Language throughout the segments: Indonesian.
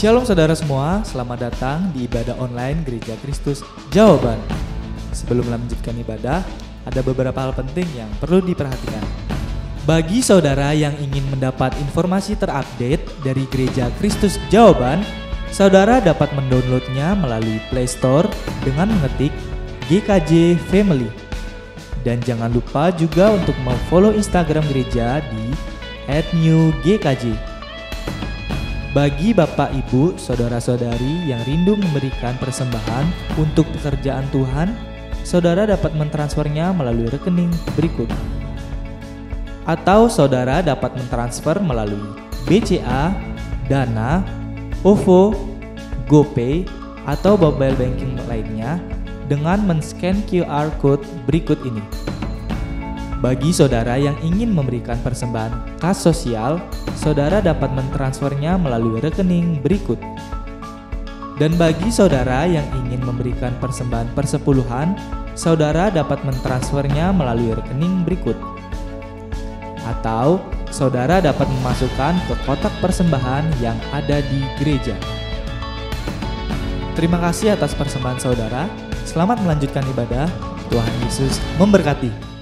Shalom saudara semua, selamat datang di ibadah online Gereja Kristus Jawaban. Sebelum melanjutkan ibadah, ada beberapa hal penting yang perlu diperhatikan. Bagi saudara yang ingin mendapat informasi terupdate dari Gereja Kristus Jawaban, saudara dapat mendownloadnya melalui Play Store dengan mengetik GKJ Family. Dan jangan lupa juga untuk memfollow Instagram gereja di @newgkj. Bagi Bapak, Ibu, Saudara-saudari yang rindu memberikan persembahan untuk pekerjaan Tuhan, saudara dapat mentransfernya melalui rekening berikut. Atau saudara dapat mentransfer melalui BCA, Dana, OVO, GoPay, atau mobile banking lainnya dengan men-scan QR Code berikut ini. Bagi saudara yang ingin memberikan persembahan kas sosial, saudara dapat mentransfernya melalui rekening berikut. Dan bagi saudara yang ingin memberikan persembahan persepuluhan, saudara dapat mentransfernya melalui rekening berikut. Atau saudara dapat memasukkan ke kotak persembahan yang ada di gereja. Terima kasih atas persembahan saudara. Selamat melanjutkan ibadah. Tuhan Yesus memberkati.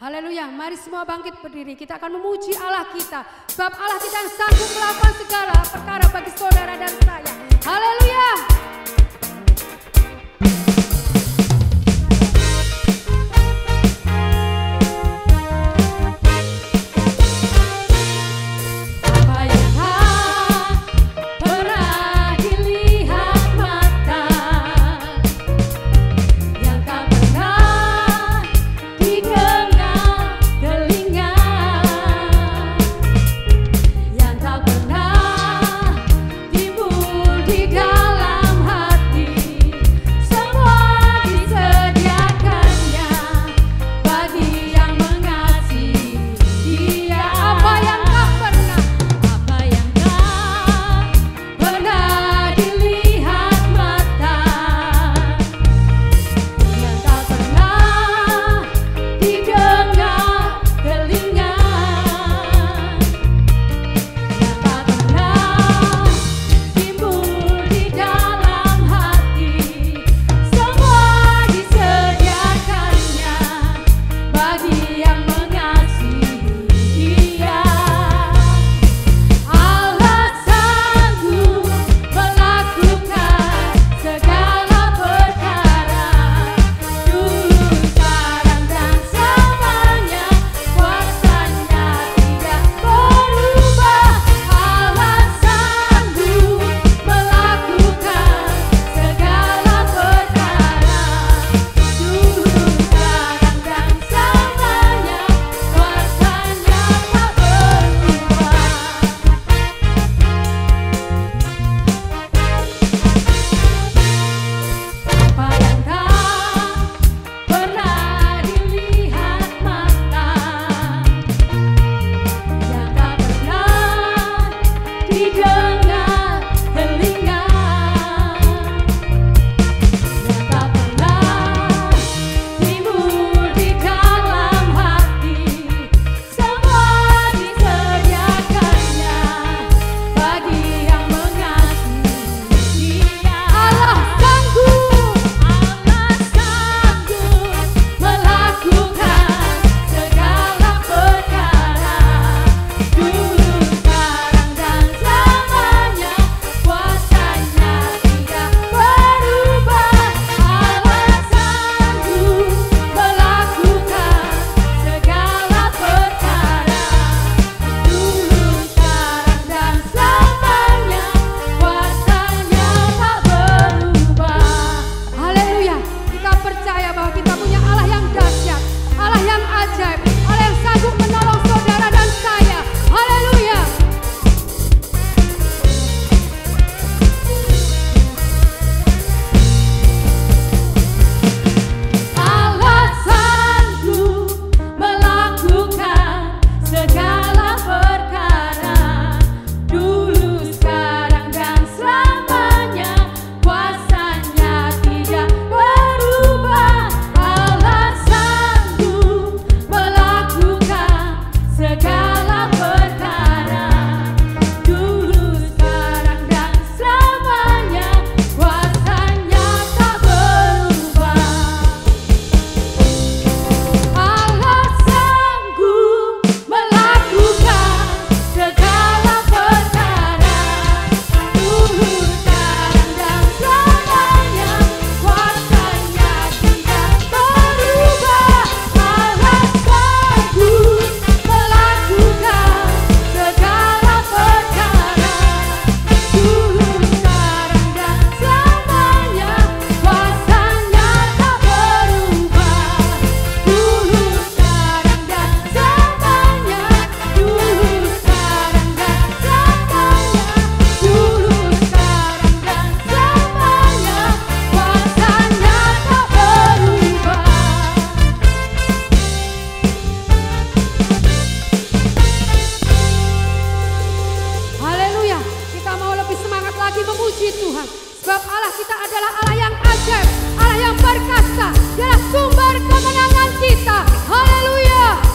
Haleluya, mari semua bangkit berdiri. Kita akan memuji Allah kita. Sebab Allah kita yang sanggup melakukan segala perkara bagi saudara dan saya. Haleluya. Yang tak pernah lagi memuji Tuhan. Sebab Allah kita adalah Allah yang ajaib, Allah yang perkasa, Dialah sumber kemenangan kita. Haleluya.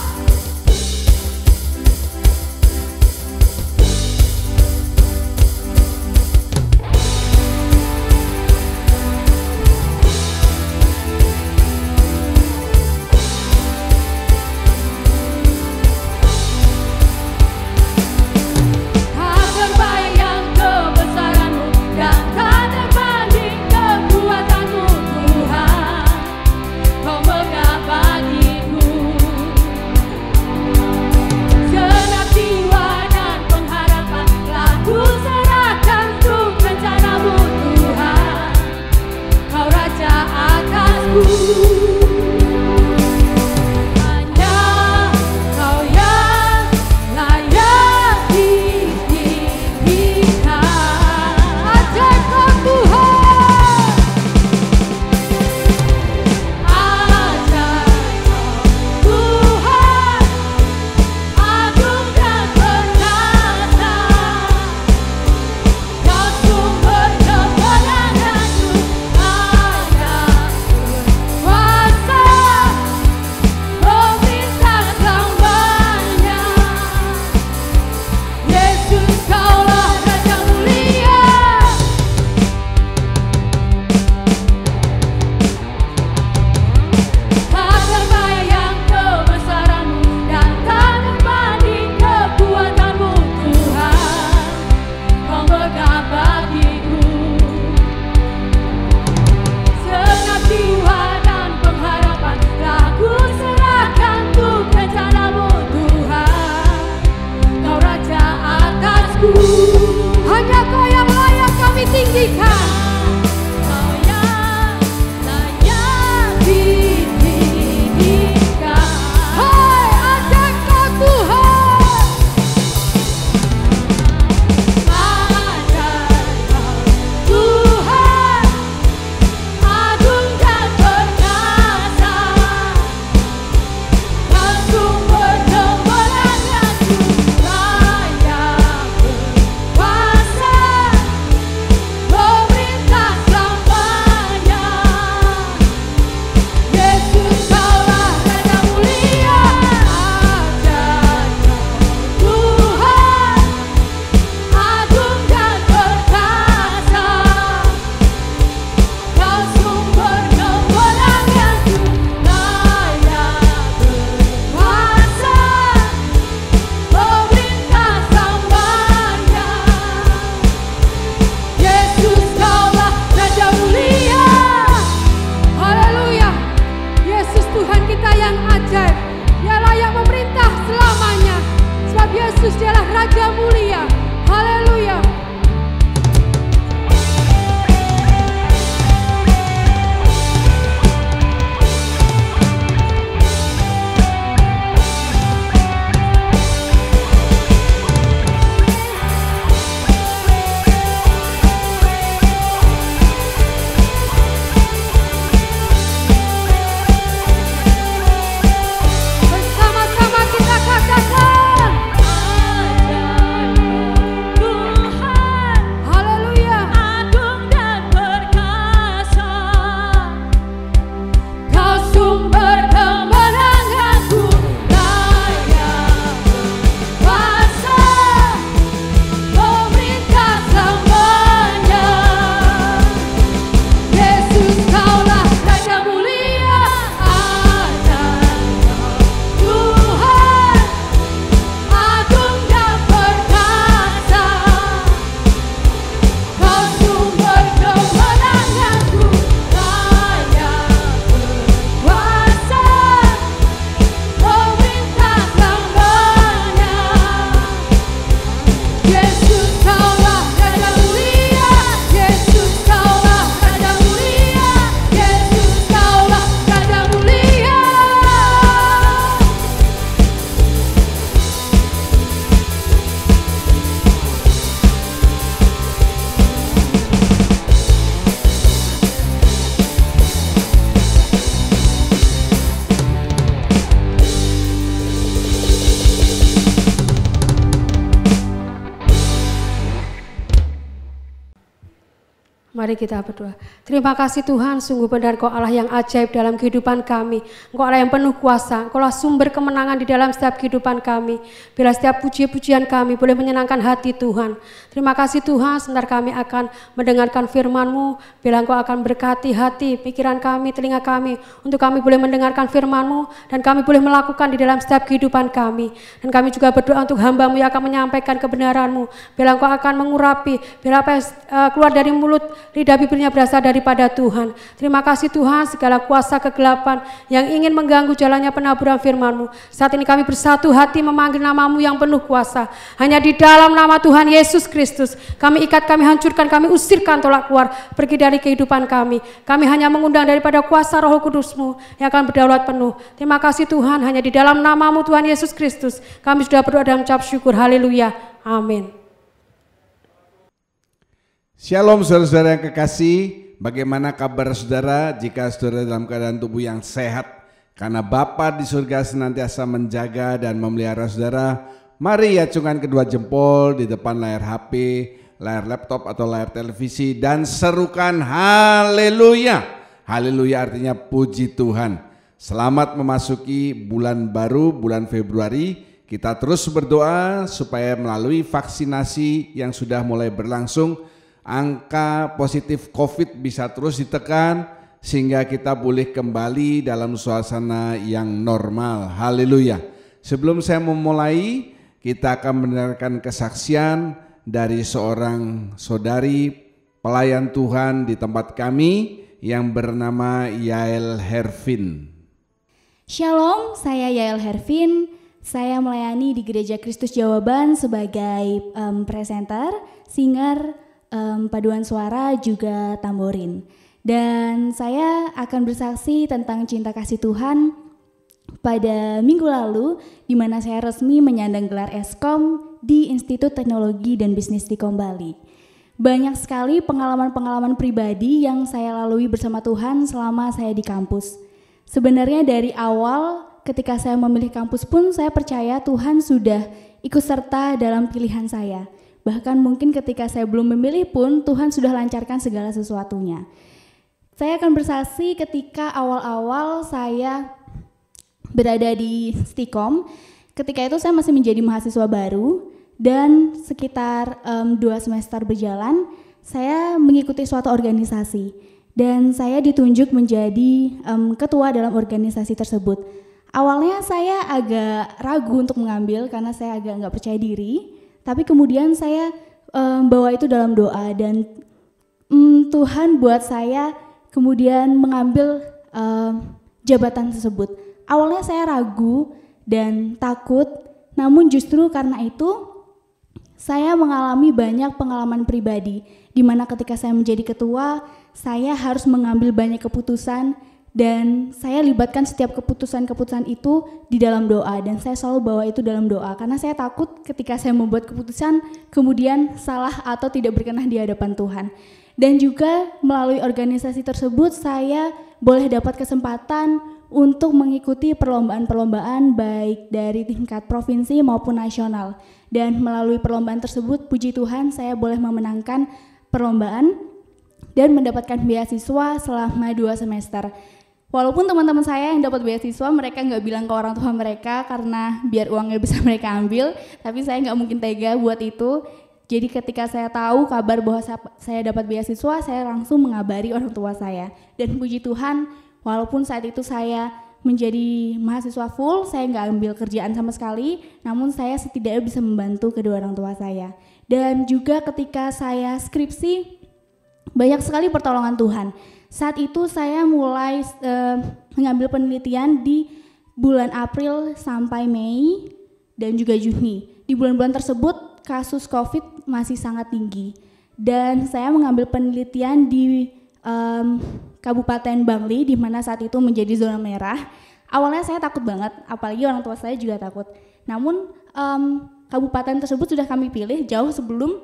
Mari kita berdoa. Terima kasih Tuhan, sungguh benar Engkau Allah yang ajaib dalam kehidupan kami. Engkau Allah yang penuh kuasa, Engkau Allah sumber kemenangan di dalam setiap kehidupan kami. Bila setiap puji-pujian kami boleh menyenangkan hati Tuhan. Terima kasih Tuhan, sebentar kami akan mendengarkan firman-Mu. Bila Engkau akan berkati hati, pikiran kami, telinga kami, untuk kami boleh mendengarkan firman-Mu, dan kami boleh melakukan di dalam setiap kehidupan kami. Dan kami juga berdoa untuk hamba-Mu yang akan menyampaikan kebenaran-Mu. Bila Engkau akan mengurapi, bila apa yang keluar dari mulut, lidah bibirnya berasal daripada Tuhan. Terima kasih Tuhan, segala kuasa kegelapan yang ingin mengganggu jalannya penaburan firman-Mu. Saat ini kami bersatu hati memanggil nama-Mu yang penuh kuasa. Hanya di dalam nama Tuhan Yesus Kristus, kami ikat, kami hancurkan, kami usirkan, tolak keluar, pergi dari kehidupan kami. Kami hanya mengundang daripada kuasa Roh Kudus-Mu yang akan berdaulat penuh. Terima kasih Tuhan, hanya di dalam nama-Mu Tuhan Yesus Kristus, kami sudah berdoa dan mengucap syukur. Haleluya. Amin. Shalom saudara-saudara yang kekasih, bagaimana kabar saudara jika saudara dalam keadaan tubuh yang sehat? Karena Bapa di surga senantiasa menjaga dan memelihara saudara. Mari acungkan kedua jempol di depan layar HP, layar laptop atau layar televisi dan serukan haleluya. Haleluya artinya puji Tuhan. Selamat memasuki bulan baru, bulan Februari. Kita terus berdoa supaya melalui vaksinasi yang sudah mulai berlangsung, angka positif COVID bisa terus ditekan sehingga kita boleh kembali dalam suasana yang normal. Haleluya. Sebelum saya memulai, kita akan mendengarkan kesaksian dari seorang saudari pelayan Tuhan di tempat kami yang bernama Yael Hervin. Shalom, saya Yael Hervin. Saya melayani di Gereja Kristus Jawaban sebagai presenter, singer, paduan suara, juga tamborin. Dan saya akan bersaksi tentang cinta kasih Tuhan pada minggu lalu, di mana saya resmi menyandang gelar Eskom di Institut Teknologi dan Bisnis Stikom Bali. Banyak sekali pengalaman-pengalaman pribadi yang saya lalui bersama Tuhan selama saya di kampus. Sebenarnya dari awal ketika saya memilih kampus pun saya percaya Tuhan sudah ikut serta dalam pilihan saya. Bahkan mungkin ketika saya belum memilih pun Tuhan sudah lancarkan segala sesuatunya. Saya akan bersaksi ketika awal-awal saya berada di Stikom. Ketika itu saya masih menjadi mahasiswa baru dan sekitar 2 semester berjalan saya mengikuti suatu organisasi dan saya ditunjuk menjadi ketua dalam organisasi tersebut. Awalnya saya agak ragu untuk mengambil karena saya agak nggak percaya diri. Tapi kemudian saya bawa itu dalam doa dan Tuhan buat saya kemudian mengambil jabatan tersebut. Awalnya saya ragu dan takut, namun justru karena itu saya mengalami banyak pengalaman pribadi, di mana ketika saya menjadi ketua, saya harus mengambil banyak keputusan dan saya libatkan setiap keputusan-keputusan itu di dalam doa dan saya selalu bawa itu dalam doa karena saya takut ketika saya membuat keputusan kemudian salah atau tidak berkenan di hadapan Tuhan. Dan juga melalui organisasi tersebut saya boleh dapat kesempatan untuk mengikuti perlombaan-perlombaan baik dari tingkat provinsi maupun nasional. Dan melalui perlombaan tersebut puji Tuhan saya boleh memenangkan perlombaan dan mendapatkan beasiswa selama 2 semester. Walaupun teman-teman saya yang dapat beasiswa mereka nggak bilang ke orang tua mereka karena biar uangnya bisa mereka ambil, tapi saya nggak mungkin tega buat itu. Jadi ketika saya tahu kabar bahwa saya dapat beasiswa, saya langsung mengabari orang tua saya. Dan puji Tuhan, walaupun saat itu saya menjadi mahasiswa full, saya nggak ambil kerjaan sama sekali, namun saya setidaknya bisa membantu kedua orang tua saya. Dan juga ketika saya skripsi, banyak sekali pertolongan Tuhan. Saat itu saya mulai mengambil penelitian di bulan April sampai Mei dan juga Juni. Di bulan-bulan tersebut kasus COVID masih sangat tinggi dan saya mengambil penelitian di Kabupaten Bangli di mana saat itu menjadi zona merah. Awalnya saya takut banget, apalagi orang tua saya juga takut. Namun kabupaten tersebut sudah kami pilih jauh sebelum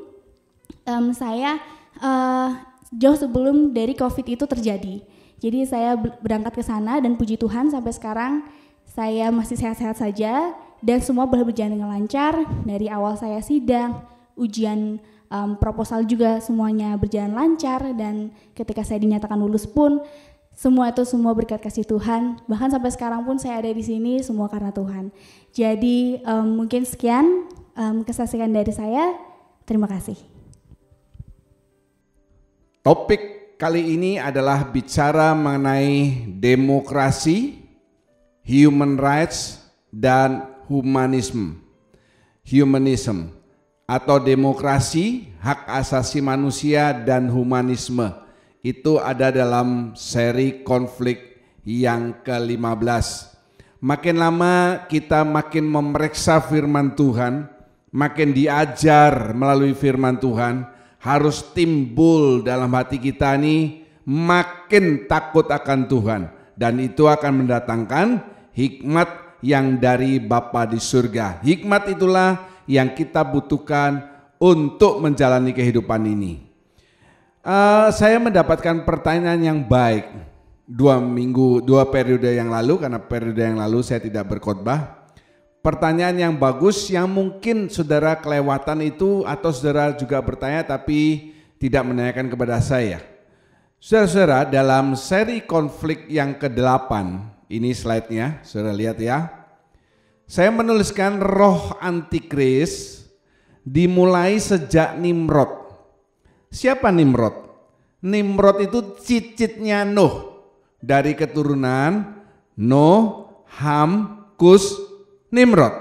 jauh sebelum dari COVID itu terjadi. Jadi saya berangkat ke sana dan puji Tuhan sampai sekarang saya masih sehat-sehat saja dan semua boleh berjalan dengan lancar. Dari awal saya sidang, ujian proposal juga semuanya berjalan lancar, dan ketika saya dinyatakan lulus pun semua berkat kasih Tuhan. Bahkan sampai sekarang pun saya ada di sini semua karena Tuhan. Jadi mungkin sekian kesaksian dari saya. Terima kasih. Topik kali ini adalah bicara mengenai demokrasi, human rights, dan humanism atau demokrasi, hak asasi manusia, dan humanisme. Itu ada dalam seri konflik yang ke-15. Makin lama kita makin memeriksa firman Tuhan, makin diajar melalui firman Tuhan, harus timbul dalam hati kita nih makin takut akan Tuhan, dan itu akan mendatangkan hikmat yang dari Bapa di surga. Hikmat itulah yang kita butuhkan untuk menjalani kehidupan ini. Saya mendapatkan pertanyaan yang baik 2 periode yang lalu, karena periode yang lalu saya tidak berkhotbah. Pertanyaan yang bagus yang mungkin saudara kelewatan itu, atau saudara juga bertanya tapi tidak menanyakan kepada saya. Saudara-saudara, dalam seri konflik yang ke-8, ini slide-nya, saudara lihat ya. Saya menuliskan roh antikris dimulai sejak Nimrod. Siapa Nimrod? Nimrod itu cicitnya Nuh, dari keturunan Nuh, Ham, Kus, Nimrod.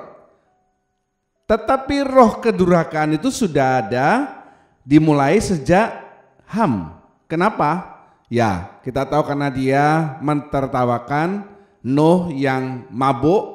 Tetapi roh kedurhakaan itu sudah ada dimulai sejak Ham. Kenapa? Ya, kita tahu karena dia mentertawakan Nuh yang mabuk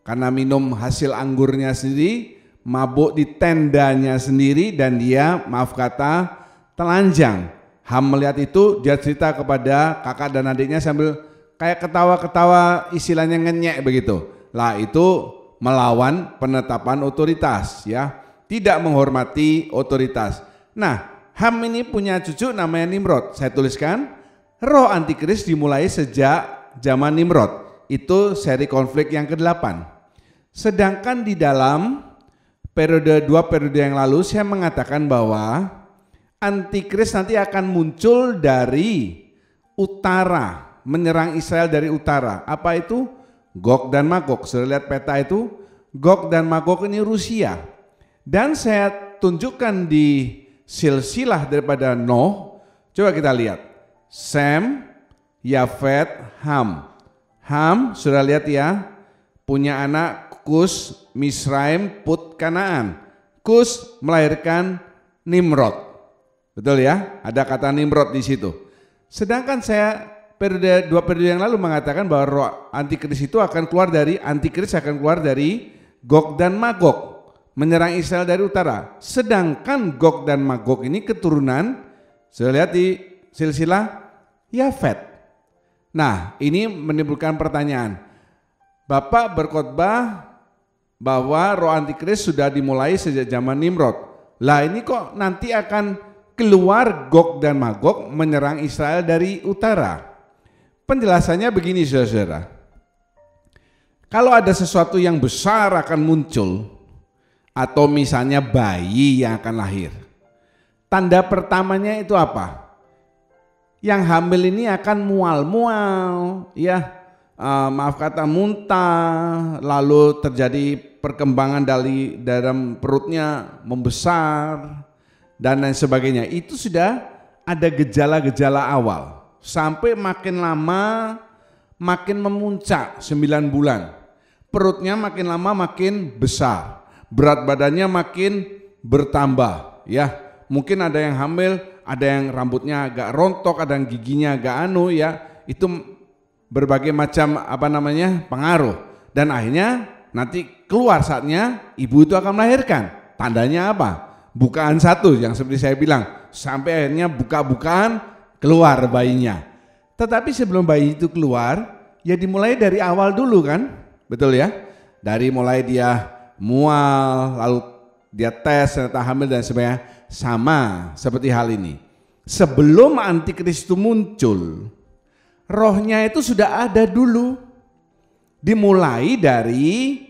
karena minum hasil anggurnya sendiri, mabuk di tendanya sendiri, dan dia, maaf kata, telanjang. Ham melihat itu, dia cerita kepada kakak dan adiknya sambil kayak ketawa-ketawa, istilahnya ngenyek begitu. Lah itu melawan penetapan otoritas, ya, tidak menghormati otoritas. Nah, Ham ini punya cucu namanya Nimrod. Saya tuliskan roh antikris dimulai sejak zaman Nimrod. Itu seri konflik yang ke-8. Sedangkan di dalam dua periode yang lalu saya mengatakan bahwa antikris nanti akan muncul dari utara, menyerang Israel dari utara. Apa itu? Gog dan Magog. Sudah lihat peta itu? Gog dan Magog ini Rusia. Dan saya tunjukkan di silsilah daripada Nuh. Coba kita lihat. Sem, Yafet, Ham. Ham, sudah lihat ya, punya anak Kus, Misraim, Put, Kanaan. Kus melahirkan Nimrod. Betul ya? Ada kata Nimrod di situ. Sedangkan saya dua periode yang lalu mengatakan bahwa roh antikris itu akan keluar dari Gog dan Magog, menyerang Israel dari utara. Sedangkan Gog dan Magog ini keturunan, saya lihat di silsilah Yafet. Nah, ini menimbulkan pertanyaan. Bapak berkhotbah bahwa roh antikris sudah dimulai sejak zaman Nimrod. Lah ini kok nanti akan keluar Gog dan Magog menyerang Israel dari utara? Penjelasannya begini, saudara. Kalau ada sesuatu yang besar akan muncul, atau misalnya bayi yang akan lahir, tanda pertamanya itu apa? Yang hamil ini akan mual-mual, ya, maaf kata muntah, lalu terjadi perkembangan dari dalam perutnya membesar dan lain sebagainya. Itu sudah ada gejala-gejala awal. Sampai makin lama makin memuncak 9 bulan. Perutnya makin lama makin besar. Berat badannya makin bertambah, ya. Mungkin ada yang hamil, ada yang rambutnya agak rontok, ada yang giginya agak ya. Itu berbagai macam pengaruh. Dan akhirnya nanti keluar saatnya ibu itu akan melahirkan. Tandanya apa? Bukaan satu yang seperti saya bilang, sampai akhirnya buka-bukaan keluar bayinya. Tetapi sebelum bayi itu keluar, ya dimulai dari awal dulu kan, betul ya? Dari mulai dia mual, lalu dia tes ternyata hamil dan sebagainya. Sama seperti hal ini. Sebelum antikris itu muncul, rohnya itu sudah ada dulu. Dimulai dari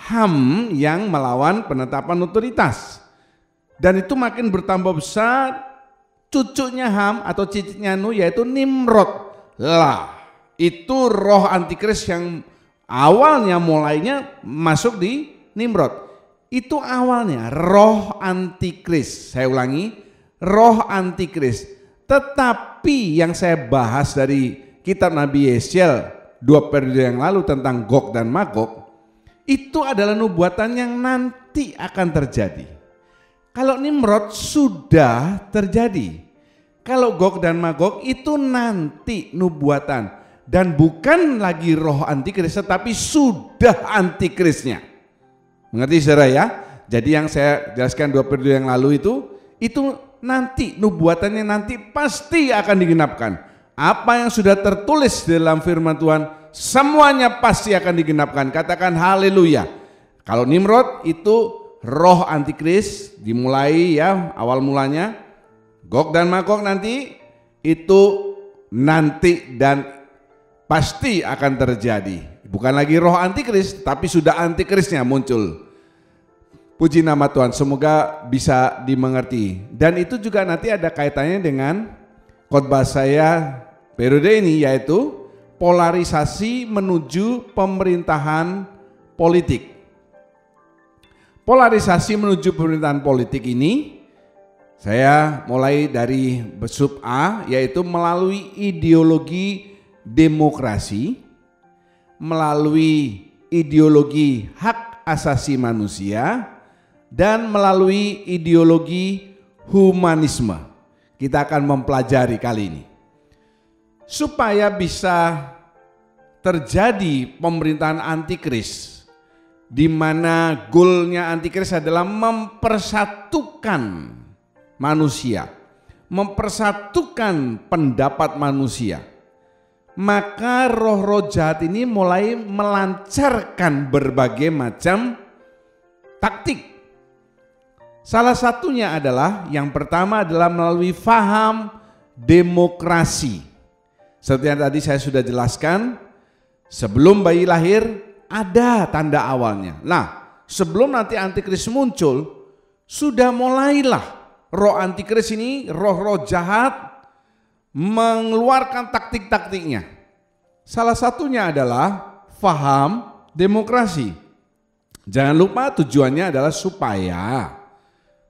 Ham yang melawan penetapan otoritas. Dan itu makin bertambah besar, cucunya Ham atau cicitnya Nuh yaitu Nimrod. Lah, itu roh antikris yang awalnya mulainya masuk di Nimrod. Itu awalnya roh antikris. Saya ulangi, roh antikris. Tetapi yang saya bahas dari kitab Nabi Yeskiel 2 periode yang lalu tentang Gog dan Magog, itu adalah nubuatan yang nanti akan terjadi. Kalau Nimrod sudah terjadi. Kalau Gog dan Magog itu nanti nubuatan. Dan bukan lagi roh antikris, tetapi sudah antikrisnya. Mengerti saudara ya? Jadi yang saya jelaskan 2 periode yang lalu itu nanti nubuatannya nanti pasti akan digenapkan. Apa yang sudah tertulis dalam firman Tuhan semuanya pasti akan digenapkan. Katakan haleluya. Kalau Nimrod itu roh antikris dimulai ya awal mulanya. Gog dan Magog nanti itu nanti dan pasti akan terjadi. Bukan lagi roh antikris tapi sudah antikrisnya muncul. Puji nama Tuhan, semoga bisa dimengerti. Dan itu juga nanti ada kaitannya dengan khotbah saya periode ini, yaitu polarisasi menuju pemerintahan politik. Polarisasi menuju pemerintahan politik ini saya mulai dari sub A, yaitu melalui ideologi demokrasi, melalui ideologi hak asasi manusia, dan melalui ideologi humanisme. Kita akan mempelajari kali ini. Supaya bisa terjadi pemerintahan antikris, di mana goalnya antikris adalah mempersatukan manusia, mempersatukan pendapat manusia. Maka roh-roh jahat ini mulai melancarkan berbagai macam taktik. Salah satunya adalah, yang pertama adalah melalui faham demokrasi. Seperti yang tadi saya sudah jelaskan, sebelum bayi lahir ada tanda awalnya. Nah, sebelum nanti antikris muncul, sudah mulailah roh antikris ini, roh-roh jahat mengeluarkan taktik-taktiknya. Salah satunya adalah faham demokrasi. Jangan lupa tujuannya adalah supaya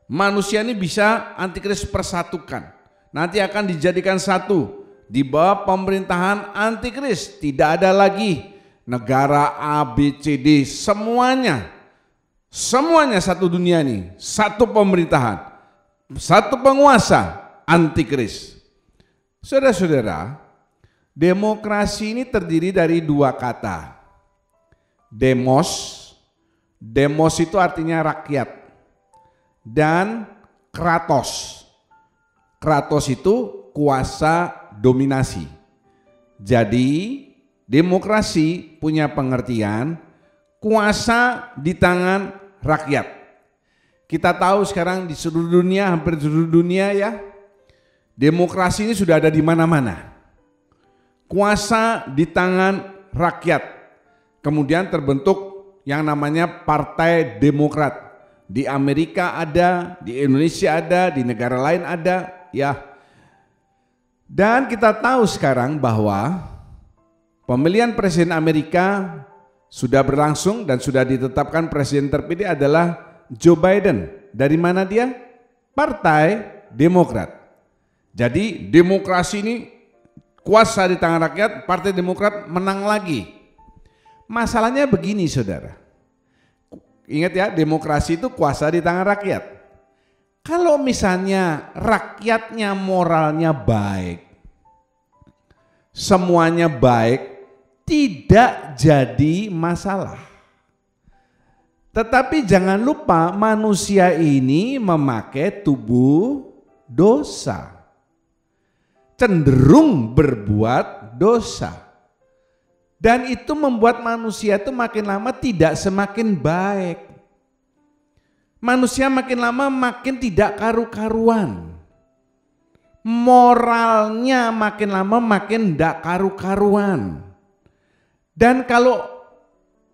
manusia ini bisa antikris persatukan. Nanti akan dijadikan satu di bawah pemerintahan antikris. Tidak ada lagi negara A, B, C, D, semuanya satu dunia ini, satu pemerintahan, satu penguasa, antikris. Saudara-saudara, demokrasi ini terdiri dari 2 kata. Demos itu artinya rakyat. Dan kratos. Kratos itu kuasa dominasi. Jadi demokrasi punya pengertian kuasa di tangan rakyat. Kita tahu sekarang di seluruh dunia, hampir seluruh dunia ya, demokrasi ini sudah ada di mana-mana. Kuasa di tangan rakyat. Kemudian terbentuk yang namanya Partai Demokrat. Di Amerika ada, di Indonesia ada, di negara lain ada, ya. Dan kita tahu sekarang bahwa pemilihan presiden Amerika sudah berlangsung dan sudah ditetapkan presiden terpilih adalah Joe Biden. Dari mana dia? Partai Demokrat. Jadi demokrasi ini kuasa di tangan rakyat, Partai Demokrat menang lagi. Masalahnya begini saudara. Ingat ya, demokrasi itu kuasa di tangan rakyat. Kalau misalnya rakyatnya moralnya baik, semuanya baik, tidak jadi masalah. Tetapi jangan lupa manusia ini memakai tubuh dosa, cenderung berbuat dosa. Dan itu membuat manusia itu makin lama tidak semakin baik. Manusia makin lama makin tidak karu-karuan. Moralnya makin lama makin tidak karu-karuan. Dan kalau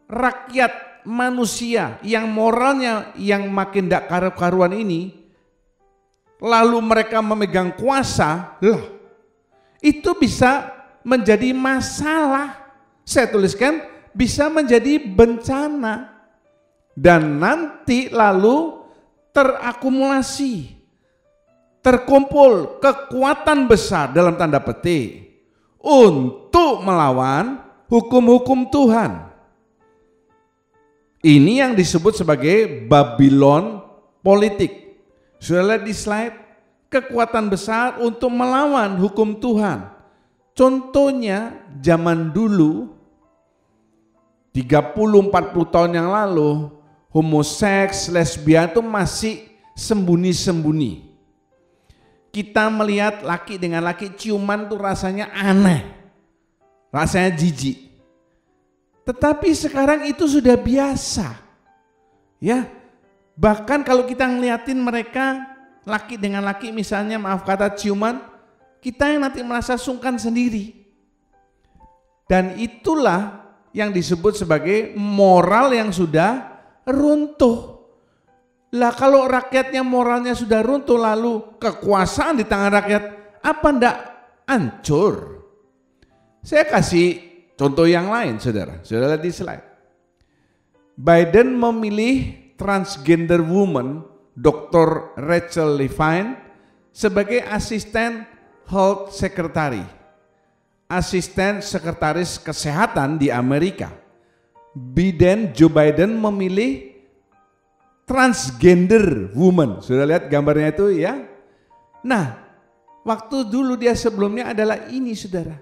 rakyat manusia yang moralnya yang makin tidak karu-karuan ini lalu mereka memegang kuasa, lah itu bisa menjadi masalah. Saya tuliskan bisa menjadi bencana. Dan nanti lalu terakumulasi, terkumpul kekuatan besar dalam tanda petik untuk melawan hukum-hukum Tuhan. Ini yang disebut sebagai Babylon politik. Sudah lihat di slide, kekuatan besar untuk melawan hukum Tuhan. Contohnya zaman dulu 30-40 tahun yang lalu, homoseks, lesbian itu masih sembunyi-sembunyi. Kita melihat laki dengan laki ciuman tuh rasanya aneh, rasanya jijik. Tetapi sekarang itu sudah biasa, ya. Bahkan kalau kita ngeliatin mereka laki dengan laki misalnya, maaf kata ciuman, kita yang nanti merasa sungkan sendiri. Dan itulah yang disebut sebagai moral yang sudah runtuh. Lah kalau rakyatnya moralnya sudah runtuh, lalu kekuasaan di tangan rakyat, apa ndak hancur? Saya kasih contoh yang lain, saudara. Saudara lihat di slide. Biden memilih transgender woman, Dr. Rachel Levine, sebagai asisten health secretary, asisten sekretaris kesehatan di Amerika. Joe Biden memilih transgender woman. Sudah lihat gambarnya itu ya? Nah, waktu dulu dia sebelumnya adalah ini, saudara.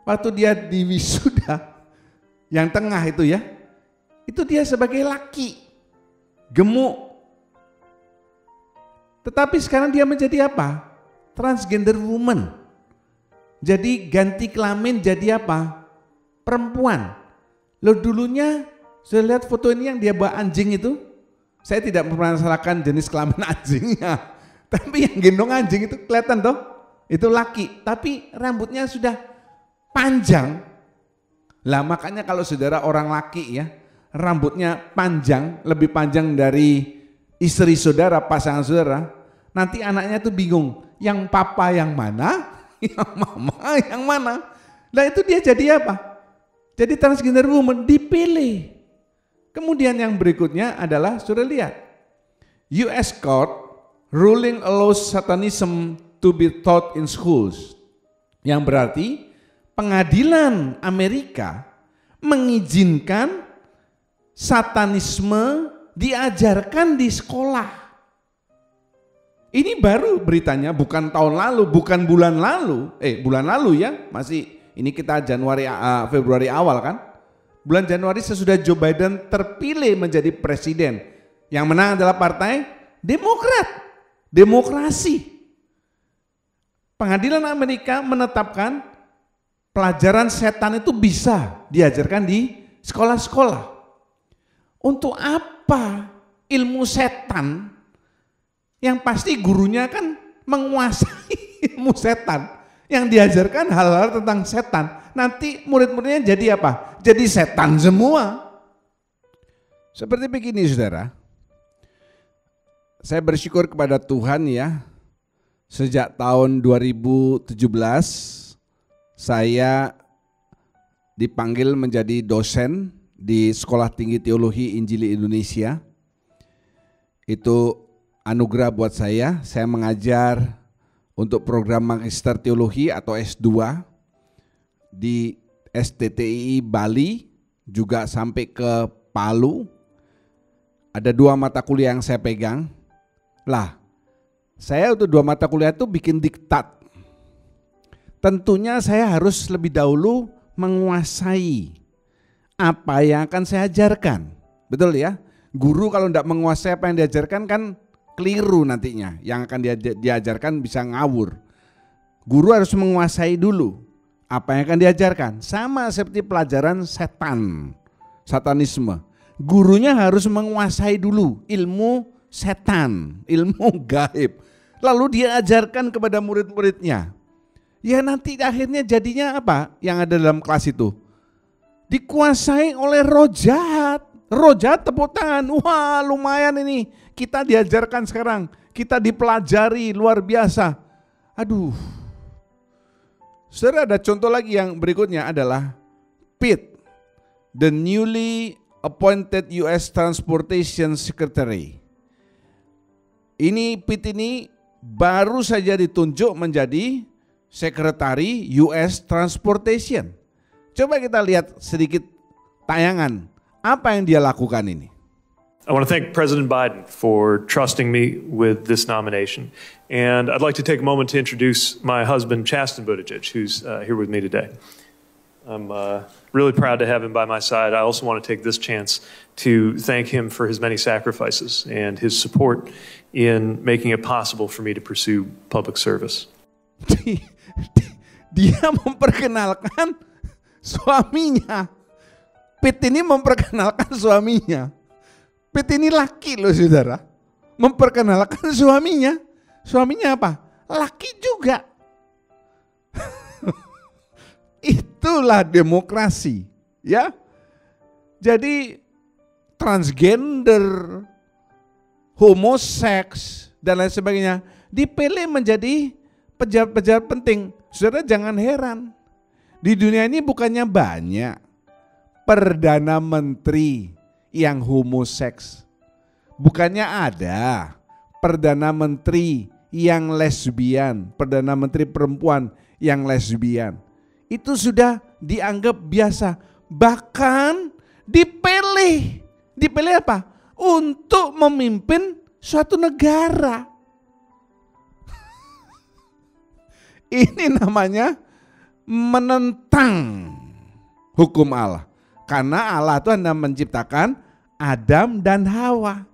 Waktu dia di wisuda, yang tengah itu ya, itu dia sebagai laki, gemuk. Tetapi sekarang dia menjadi apa? Transgender woman. Jadi ganti kelamin jadi apa? Perempuan. Loh dulunya, sudah lihat foto ini yang dia bawa anjing itu? Saya tidak mempermasalahkan jenis kelamin anjingnya, tapi yang gendong anjing itu kelihatan toh, itu laki, tapi rambutnya sudah panjang. Lah makanya kalau saudara orang laki ya, rambutnya panjang, lebih panjang dari istri saudara, pasangan saudara, nanti anaknya tuh bingung, yang papa yang mana, yang mama yang mana. Nah itu dia jadi apa? Jadi transgender woman dipilih. Kemudian yang berikutnya adalah, sudah lihat, US Court ruling allows Satanism to be taught in schools. Yang berarti pengadilan Amerika mengizinkan Satanisme diajarkan di sekolah. Ini baru beritanya, bukan tahun lalu, bukan bulan lalu, bulan lalu ya, masih ini kita Februari awal kan. Bulan Januari sesudah Joe Biden terpilih menjadi presiden. Yang menang adalah partai Demokrat, demokrasi. Pengadilan Amerika menetapkan pelajaran setan itu bisa diajarkan di sekolah-sekolah. Untuk apa ilmu setan? Yang pasti gurunya kan menguasai ilmu setan. Yang diajarkan hal-hal tentang setan. Nanti murid-muridnya jadi apa? Jadi setan semua. Seperti begini saudara. Saya bersyukur kepada Tuhan ya. Sejak tahun 2017 saya dipanggil menjadi dosen di Sekolah Tinggi Teologi Injili Indonesia. Itu anugerah buat saya mengajar untuk program Magister Teologi atau S2 di STTI Bali, juga sampai ke Palu. Ada 2 mata kuliah yang saya pegang. Lah, saya untuk 2 mata kuliah itu bikin diktat. Tentunya saya harus lebih dahulu menguasai apa yang akan saya ajarkan. Betul ya? Guru kalau tidak menguasai apa yang diajarkan kan keliru nantinya. Yang akan diajarkan bisa ngawur. Guru harus menguasai dulu apa yang akan diajarkan. Sama seperti pelajaran setan, satanisme. Gurunya harus menguasai dulu ilmu setan, ilmu gaib. Lalu dia ajarkan kepada murid-muridnya. Ya nanti akhirnya jadinya apa yang ada dalam kelas itu? Dikuasai oleh roh jahat. Roh jahat tepuk tangan, wah lumayan ini kita diajarkan sekarang kita dipelajari luar biasa. Aduh. Saudara, ada contoh lagi yang berikutnya adalah Pete, the newly appointed US Transportation Secretary. Pete ini baru saja ditunjuk menjadi Sekretari US Transportation. Coba kita lihat sedikit tayangan apa yang dia lakukan ini. I want to thank President Biden for trusting me with this nomination. And I'd like to take a moment to introduce my husband, Chasten Buttigieg, who's here with me today. I'm really proud to have him by my side. I also want to take this chance to thank him for his many sacrifices and his support in making it possible for me to pursue public service. Dia memperkenalkan suaminya. Pete ini memperkenalkan suaminya. Pete ini laki loh saudara. Memperkenalkan suaminya. Suaminya apa? Laki juga. Itulah demokrasi, ya. Jadi transgender, homoseks dan lain sebagainya dipilih menjadi pejabat-pejabat penting. Saudara jangan heran. Di dunia ini bukannya banyak perdana menteri yang homoseks. Bukannya ada perdana menteri yang lesbian, perdana menteri perempuan yang lesbian. Itu sudah dianggap biasa. Bahkan dipilih. Dipilih apa? Untuk memimpin suatu negara. Ini namanya menentang hukum Allah. Karena Allah itu hendak menciptakan Adam dan Hawa.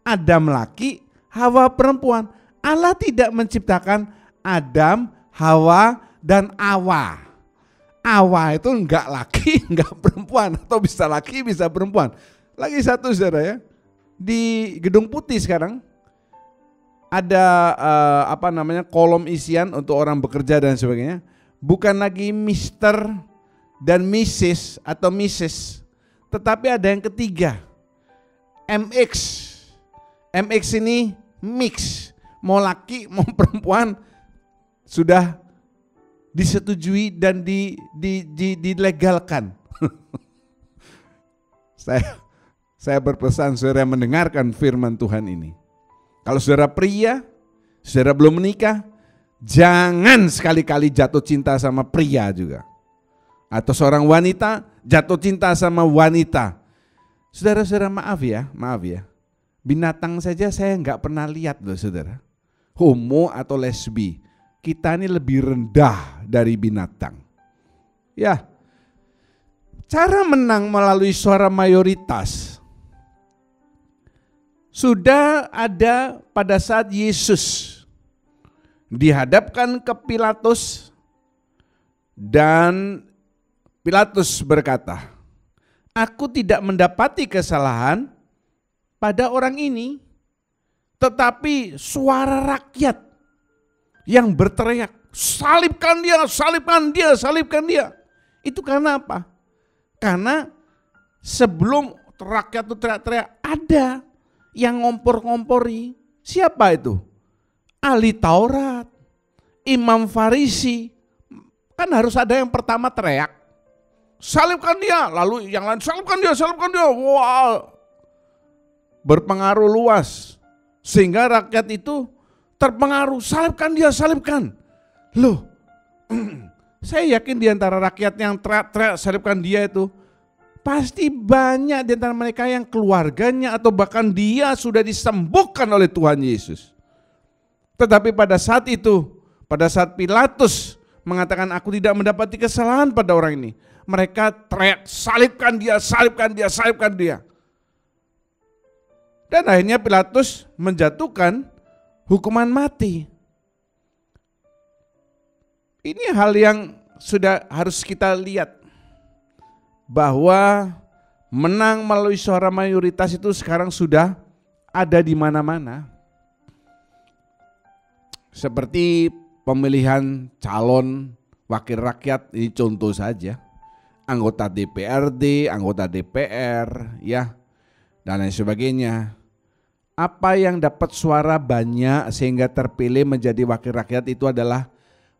Adam laki, Hawa perempuan. Allah tidak menciptakan Adam, Hawa, dan Awa. Awa itu enggak laki, enggak perempuan. Atau bisa laki, bisa perempuan. Lagi satu saudara ya. Di Gedung Putih sekarang ada kolom isian untuk orang bekerja dan sebagainya. Bukan lagi Mr. dan Mrs. atau Mrs. Tetapi ada yang ketiga, MX. MX ini mix, mau laki mau perempuan sudah disetujui dan dilegalkan. Saya berpesan saudara mendengarkan firman Tuhan ini. Kalau saudara pria, saudara belum menikah, jangan sekali-kali jatuh cinta sama pria juga. Atau seorang wanita jatuh cinta sama wanita. Saudara-saudara maaf ya. Binatang saja saya nggak pernah lihat loh saudara. Homo atau lesbi. Kita ini lebih rendah dari binatang. Ya, cara menang melalui suara mayoritas sudah ada pada saat Yesus dihadapkan ke Pilatus dan Pilatus berkata, "Aku tidak mendapati kesalahan pada orang ini, tetapi suara rakyat yang berteriak, salibkan dia, salibkan dia, salibkan dia." Itu karena apa? Karena sebelum rakyat itu teriak-teriak, ada yang ngompor-ngompori. Siapa itu? Ahli Taurat, Imam Farisi. Kan harus ada yang pertama teriak, salibkan dia, lalu yang lain salibkan dia, salibkan dia. Wah, berpengaruh luas sehingga rakyat itu terpengaruh, salibkan dia, salibkan. Loh, saya yakin di antara rakyat yang teriak-teriak salibkan dia itu pasti banyak di antara mereka yang keluarganya atau bahkan dia sudah disembuhkan oleh Tuhan Yesus. Tetapi pada saat itu, pada saat Pilatus mengatakan aku tidak mendapati kesalahan pada orang ini, mereka teriak salibkan dia, salibkan dia, salibkan dia. Dan akhirnya Pilatus menjatuhkan hukuman mati. Ini hal yang sudah harus kita lihat, bahwa menang melalui suara mayoritas itu sekarang sudah ada di mana-mana. Seperti pemilihan calon wakil rakyat, ini contoh saja. Anggota DPRD, anggota DPR, ya, dan lain sebagainya. Apa yang dapat suara banyak sehingga terpilih menjadi wakil rakyat itu adalah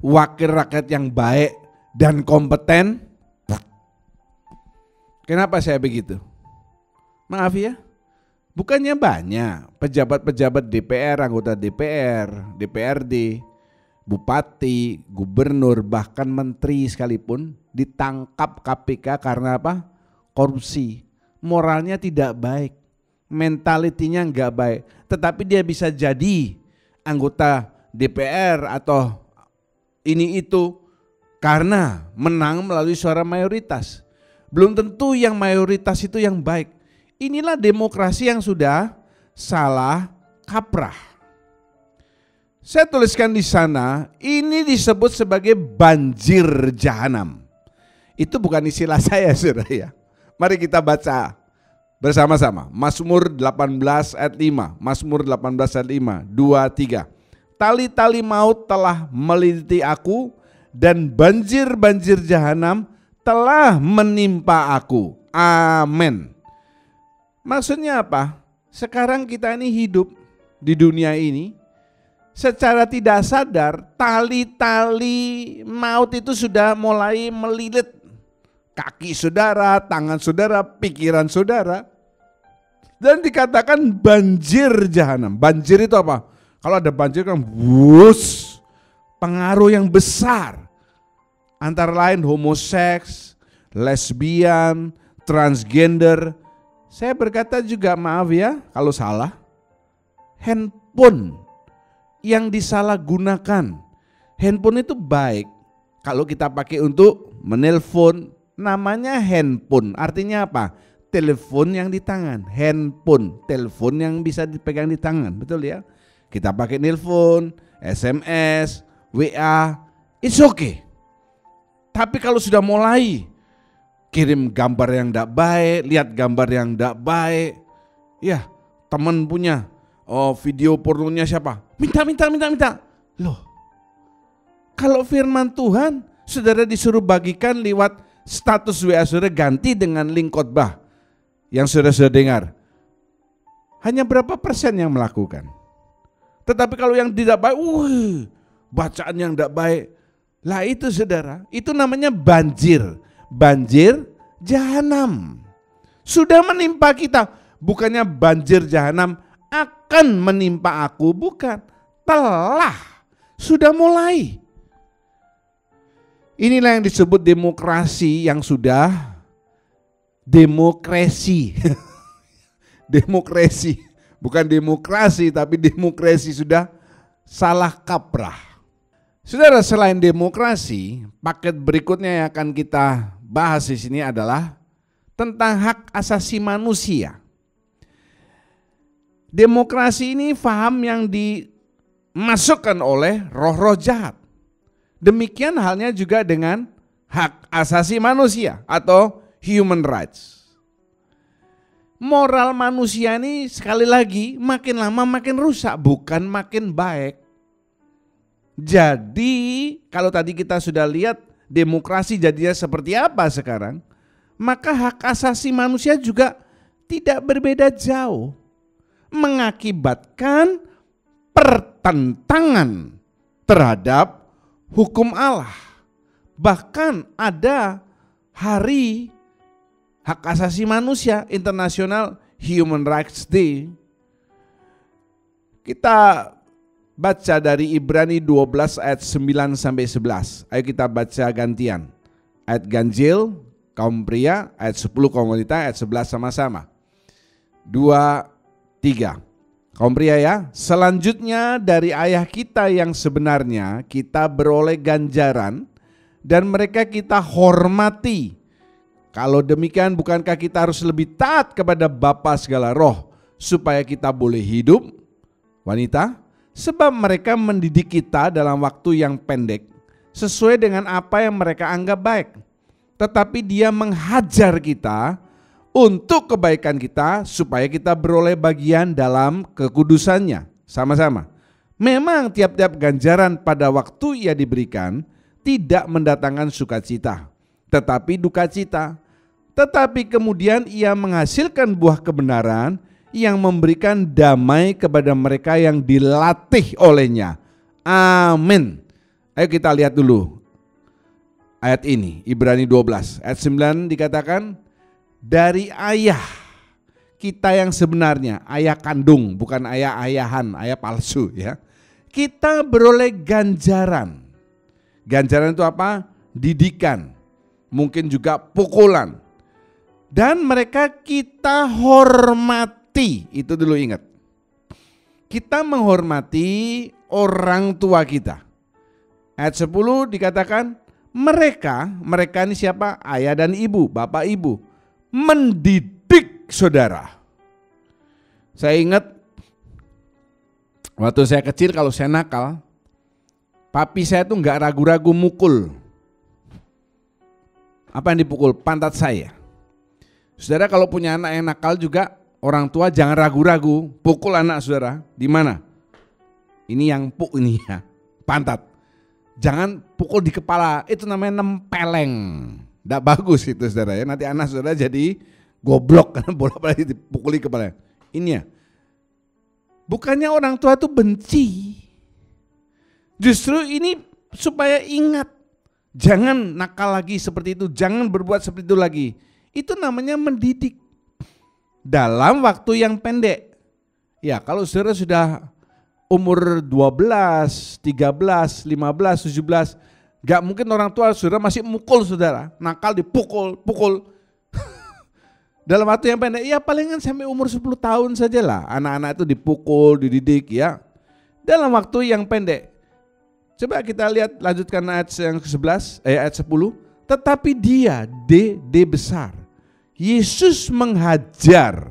wakil rakyat yang baik dan kompeten? Kenapa saya begitu? Maaf ya, bukannya banyak pejabat-pejabat DPR, anggota DPR, DPRD, bupati, gubernur, bahkan menteri sekalipun ditangkap KPK karena apa? Korupsi. Moralnya tidak baik, mentalitinya enggak baik, tetapi dia bisa jadi anggota DPR atau ini itu karena menang melalui suara mayoritas. Belum tentu yang mayoritas itu yang baik. Inilah demokrasi yang sudah salah kaprah. Saya tuliskan di sana, ini disebut sebagai banjir jahanam. Itu bukan istilah saya, saudara ya. Mari kita baca bersama-sama. Mazmur 18 ayat 5. Mazmur 18 ayat 5. 2, 3. Tali-tali maut telah melintiti aku dan banjir-banjir jahanam telah menimpa aku. Amin. Maksudnya apa? Sekarang kita ini hidup di dunia ini, secara tidak sadar tali-tali maut itu sudah mulai melilit kaki saudara, tangan saudara, pikiran saudara. Dan dikatakan banjir jahanam. Banjir itu apa? Kalau ada banjir kan bus, pengaruh yang besar. Antara lain homoseks, lesbian, transgender. Saya berkata juga maaf ya kalau salah. Handphone yang disalahgunakan. Handphone itu baik kalau kita pakai untuk menelpon, namanya handphone. Artinya apa? Telepon yang di tangan. Handphone, telepon yang bisa dipegang di tangan. Betul ya? Kita pakai nelpon, SMS, WA, it's okay. Tapi kalau sudah mulai kirim gambar yang tidak baik, lihat gambar yang tidak baik, ya teman punya video pornonya siapa? Minta. Loh, kalau firman Tuhan saudara disuruh bagikan lewat status WA saudara, ganti dengan link khotbah yang saudara dengar. Hanya berapa persen yang melakukan? Tetapi kalau yang tidak baik, bacaan yang tidak baik. Lah itu saudara, itu namanya banjir. Banjir jahanam. Sudah menimpa kita. Bukannya banjir jahanam akan menimpa aku, bukan. Telah, sudah mulai. Inilah yang disebut demokrasi yang sudah demokrasi. Demokrasi, bukan demokrasi tapi demokrasi sudah salah kaprah. Saudara, selain demokrasi, paket berikutnya yang akan kita bahas di sini adalah tentang hak asasi manusia. Demokrasi ini faham yang dimasukkan oleh roh-roh jahat. Demikian halnya juga dengan hak asasi manusia atau human rights. Moral manusia ini sekali lagi makin lama makin rusak, bukan makin baik. Jadi kalau tadi kita sudah lihat demokrasi jadinya seperti apa sekarang, maka hak asasi manusia juga tidak berbeda jauh, mengakibatkan pertentangan terhadap hukum Allah. Bahkan ada hari hak asasi manusia International Human Rights Day. Kita baca dari Ibrani 12 ayat 9 sampai 11. Ayo kita baca gantian. Ayat ganjil kaum pria, ayat 10 kaum wanita, ayat 11 sama-sama. 2, 3. Kaum pria ya. Selanjutnya dari ayah kita yang sebenarnya kita beroleh ganjaran dan mereka kita hormati. Kalau demikian bukankah kita harus lebih taat kepada Bapa segala roh supaya kita boleh hidup? Wanita, sebab mereka mendidik kita dalam waktu yang pendek sesuai dengan apa yang mereka anggap baik. Tetapi dia menghajar kita untuk kebaikan kita supaya kita beroleh bagian dalam kekudusannya. Sama-sama. Memang tiap-tiap ganjaran pada waktu ia diberikan tidak mendatangkan sukacita, tetapi duka cita. Tetapi kemudian ia menghasilkan buah kebenaran yang memberikan damai kepada mereka yang dilatih olehnya. Amin. Ayo kita lihat dulu ayat ini, Ibrani 12 ayat 9 dikatakan, dari ayah kita yang sebenarnya, ayah kandung, bukan ayah-ayahan, ayah palsu ya. Kita beroleh ganjaran. Ganjaran itu apa? Didikan, mungkin juga pukulan. Dan mereka kita hormati, itu dulu ingat. Kita menghormati orang tua kita. Ayat 10 dikatakan mereka ini siapa? Ayah dan ibu, bapak ibu. Mendidik saudara. Saya ingat waktu saya kecil kalau saya nakal, papi saya tuh nggak ragu-ragu mukul. Apa yang dipukul? Pantat saya. Saudara kalau punya anak yang nakal juga, orang tua jangan ragu-ragu pukul anak saudara. Di mana? Ini yang ini ya, pantat. Jangan pukul di kepala, itu namanya nempeleng. Nggak bagus itu saudara ya. Nanti anak saudara jadi goblok karena bola-bola dipukuli kepala. Ini ya. Bukannya orang tua itu benci. Justru ini supaya ingat. Jangan nakal lagi seperti itu, jangan berbuat seperti itu lagi. Itu namanya mendidik dalam waktu yang pendek. Ya, kalau saudara sudah umur 12, 13, 15, 17, gak mungkin orang tua saudara masih mukul saudara, nakal dipukul. Dalam waktu yang pendek, ya palingan sampai umur 10 tahun sajalah anak-anak itu dipukul, dididik ya. Dalam waktu yang pendek. Coba kita lihat, lanjutkan ayat yang ke-11, ayat 10. Tetapi dia, D besar, Yesus mengajar,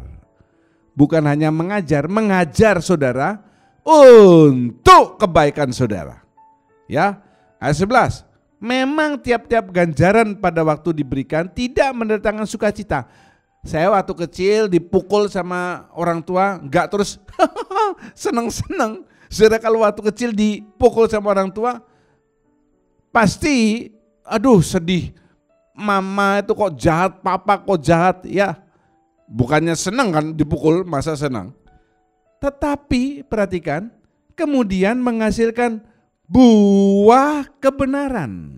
bukan hanya mengajar saudara untuk kebaikan saudara. Ya, ayat 11. Memang tiap-tiap ganjaran pada waktu diberikan tidak mendatangkan sukacita. Saya waktu kecil dipukul sama orang tua, enggak terus seneng-seneng. Saudara kalau waktu kecil dipukul sama orang tua, pasti aduh sedih. Mama itu kok jahat, papa kok jahat, ya. Bukannya senang kan dipukul, masa senang. Tetapi perhatikan, kemudian menghasilkan buah kebenaran.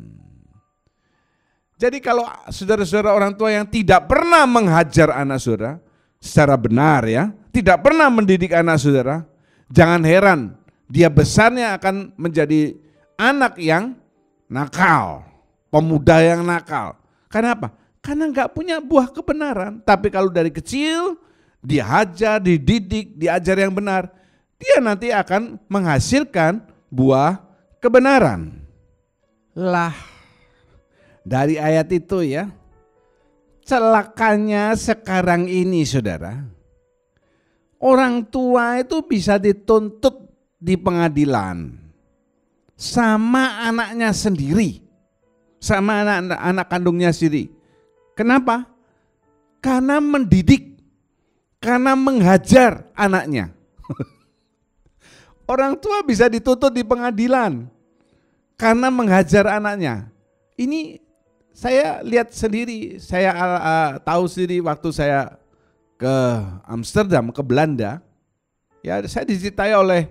Jadi kalau saudara-saudara orang tua yang tidak pernah menghajar anak saudara secara benar ya, tidak pernah mendidik anak saudara, jangan heran dia besarnya akan menjadi anak yang nakal, pemuda yang nakal. Karena apa? Karena nggak punya buah kebenaran. Tapi kalau dari kecil diajar, dididik, diajar yang benar, dia nanti akan menghasilkan buah kebenaran. Lah, dari ayat itu ya, celakanya sekarang ini saudara, orang tua itu bisa dituntut di pengadilan sama anaknya sendiri, sama anak kandungnya sendiri. Kenapa? Karena mendidik, karena menghajar anaknya. Orang tua bisa dituntut di pengadilan karena menghajar anaknya. Ini saya lihat sendiri, saya tahu sendiri waktu saya ke Amsterdam, ke Belanda. Ya, saya diceritai oleh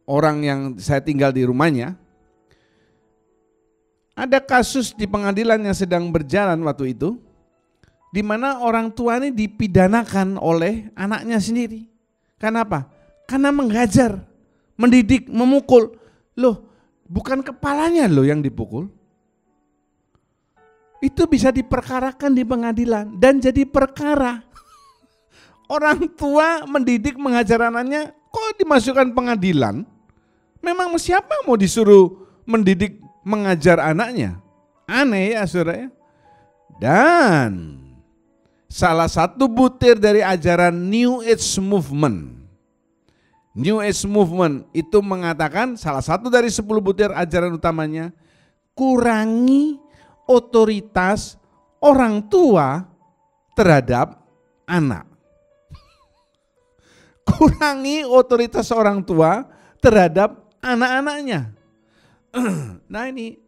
orang yang saya tinggal di rumahnya. Ada kasus di pengadilan yang sedang berjalan waktu itu, di mana orang tua ini dipidanakan oleh anaknya sendiri. Kenapa? Karena menghajar, mendidik, memukul. Loh, bukan kepalanya loh yang dipukul. Itu bisa diperkarakan di pengadilan dan jadi perkara. Orang tua mendidik, mengajar anaknya, kok dimasukkan pengadilan? Memang siapa mau disuruh mendidik, mengajar anaknya? Aneh ya saudara ya. Dan salah satu butir dari ajaran New Age Movement. New Age Movement itu mengatakan, salah satu dari 10 butir ajaran utamanya, kurangi otoritas orang tua terhadap anak. Kurangi otoritas orang tua terhadap anak-anaknya. Nah ini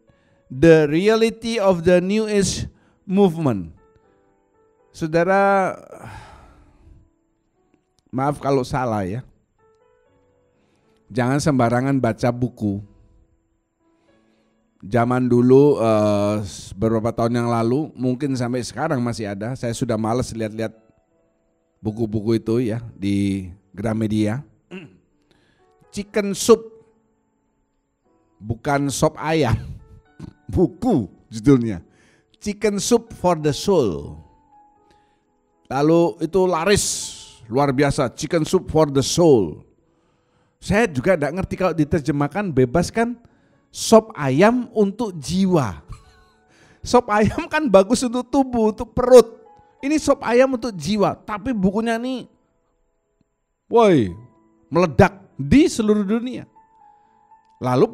the reality of the New Age Movement. Saudara, Maaf kalau salah ya. Jangan sembarangan baca buku. Zaman dulu beberapa tahun yang lalu, mungkin sampai sekarang masih ada. Saya sudah malas lihat-lihat buku-buku itu ya di Gramedia. Chicken soup, bukan sop ayam. Buku judulnya. Chicken soup for the soul. Lalu itu laris luar biasa, chicken soup for the soul. Saya juga tidak ngerti kalau diterjemahkan bebaskan sop ayam untuk jiwa. Sop ayam kan bagus untuk tubuh, untuk perut. Ini sop ayam untuk jiwa, tapi bukunya nih, woi, meledak di seluruh dunia. Lalu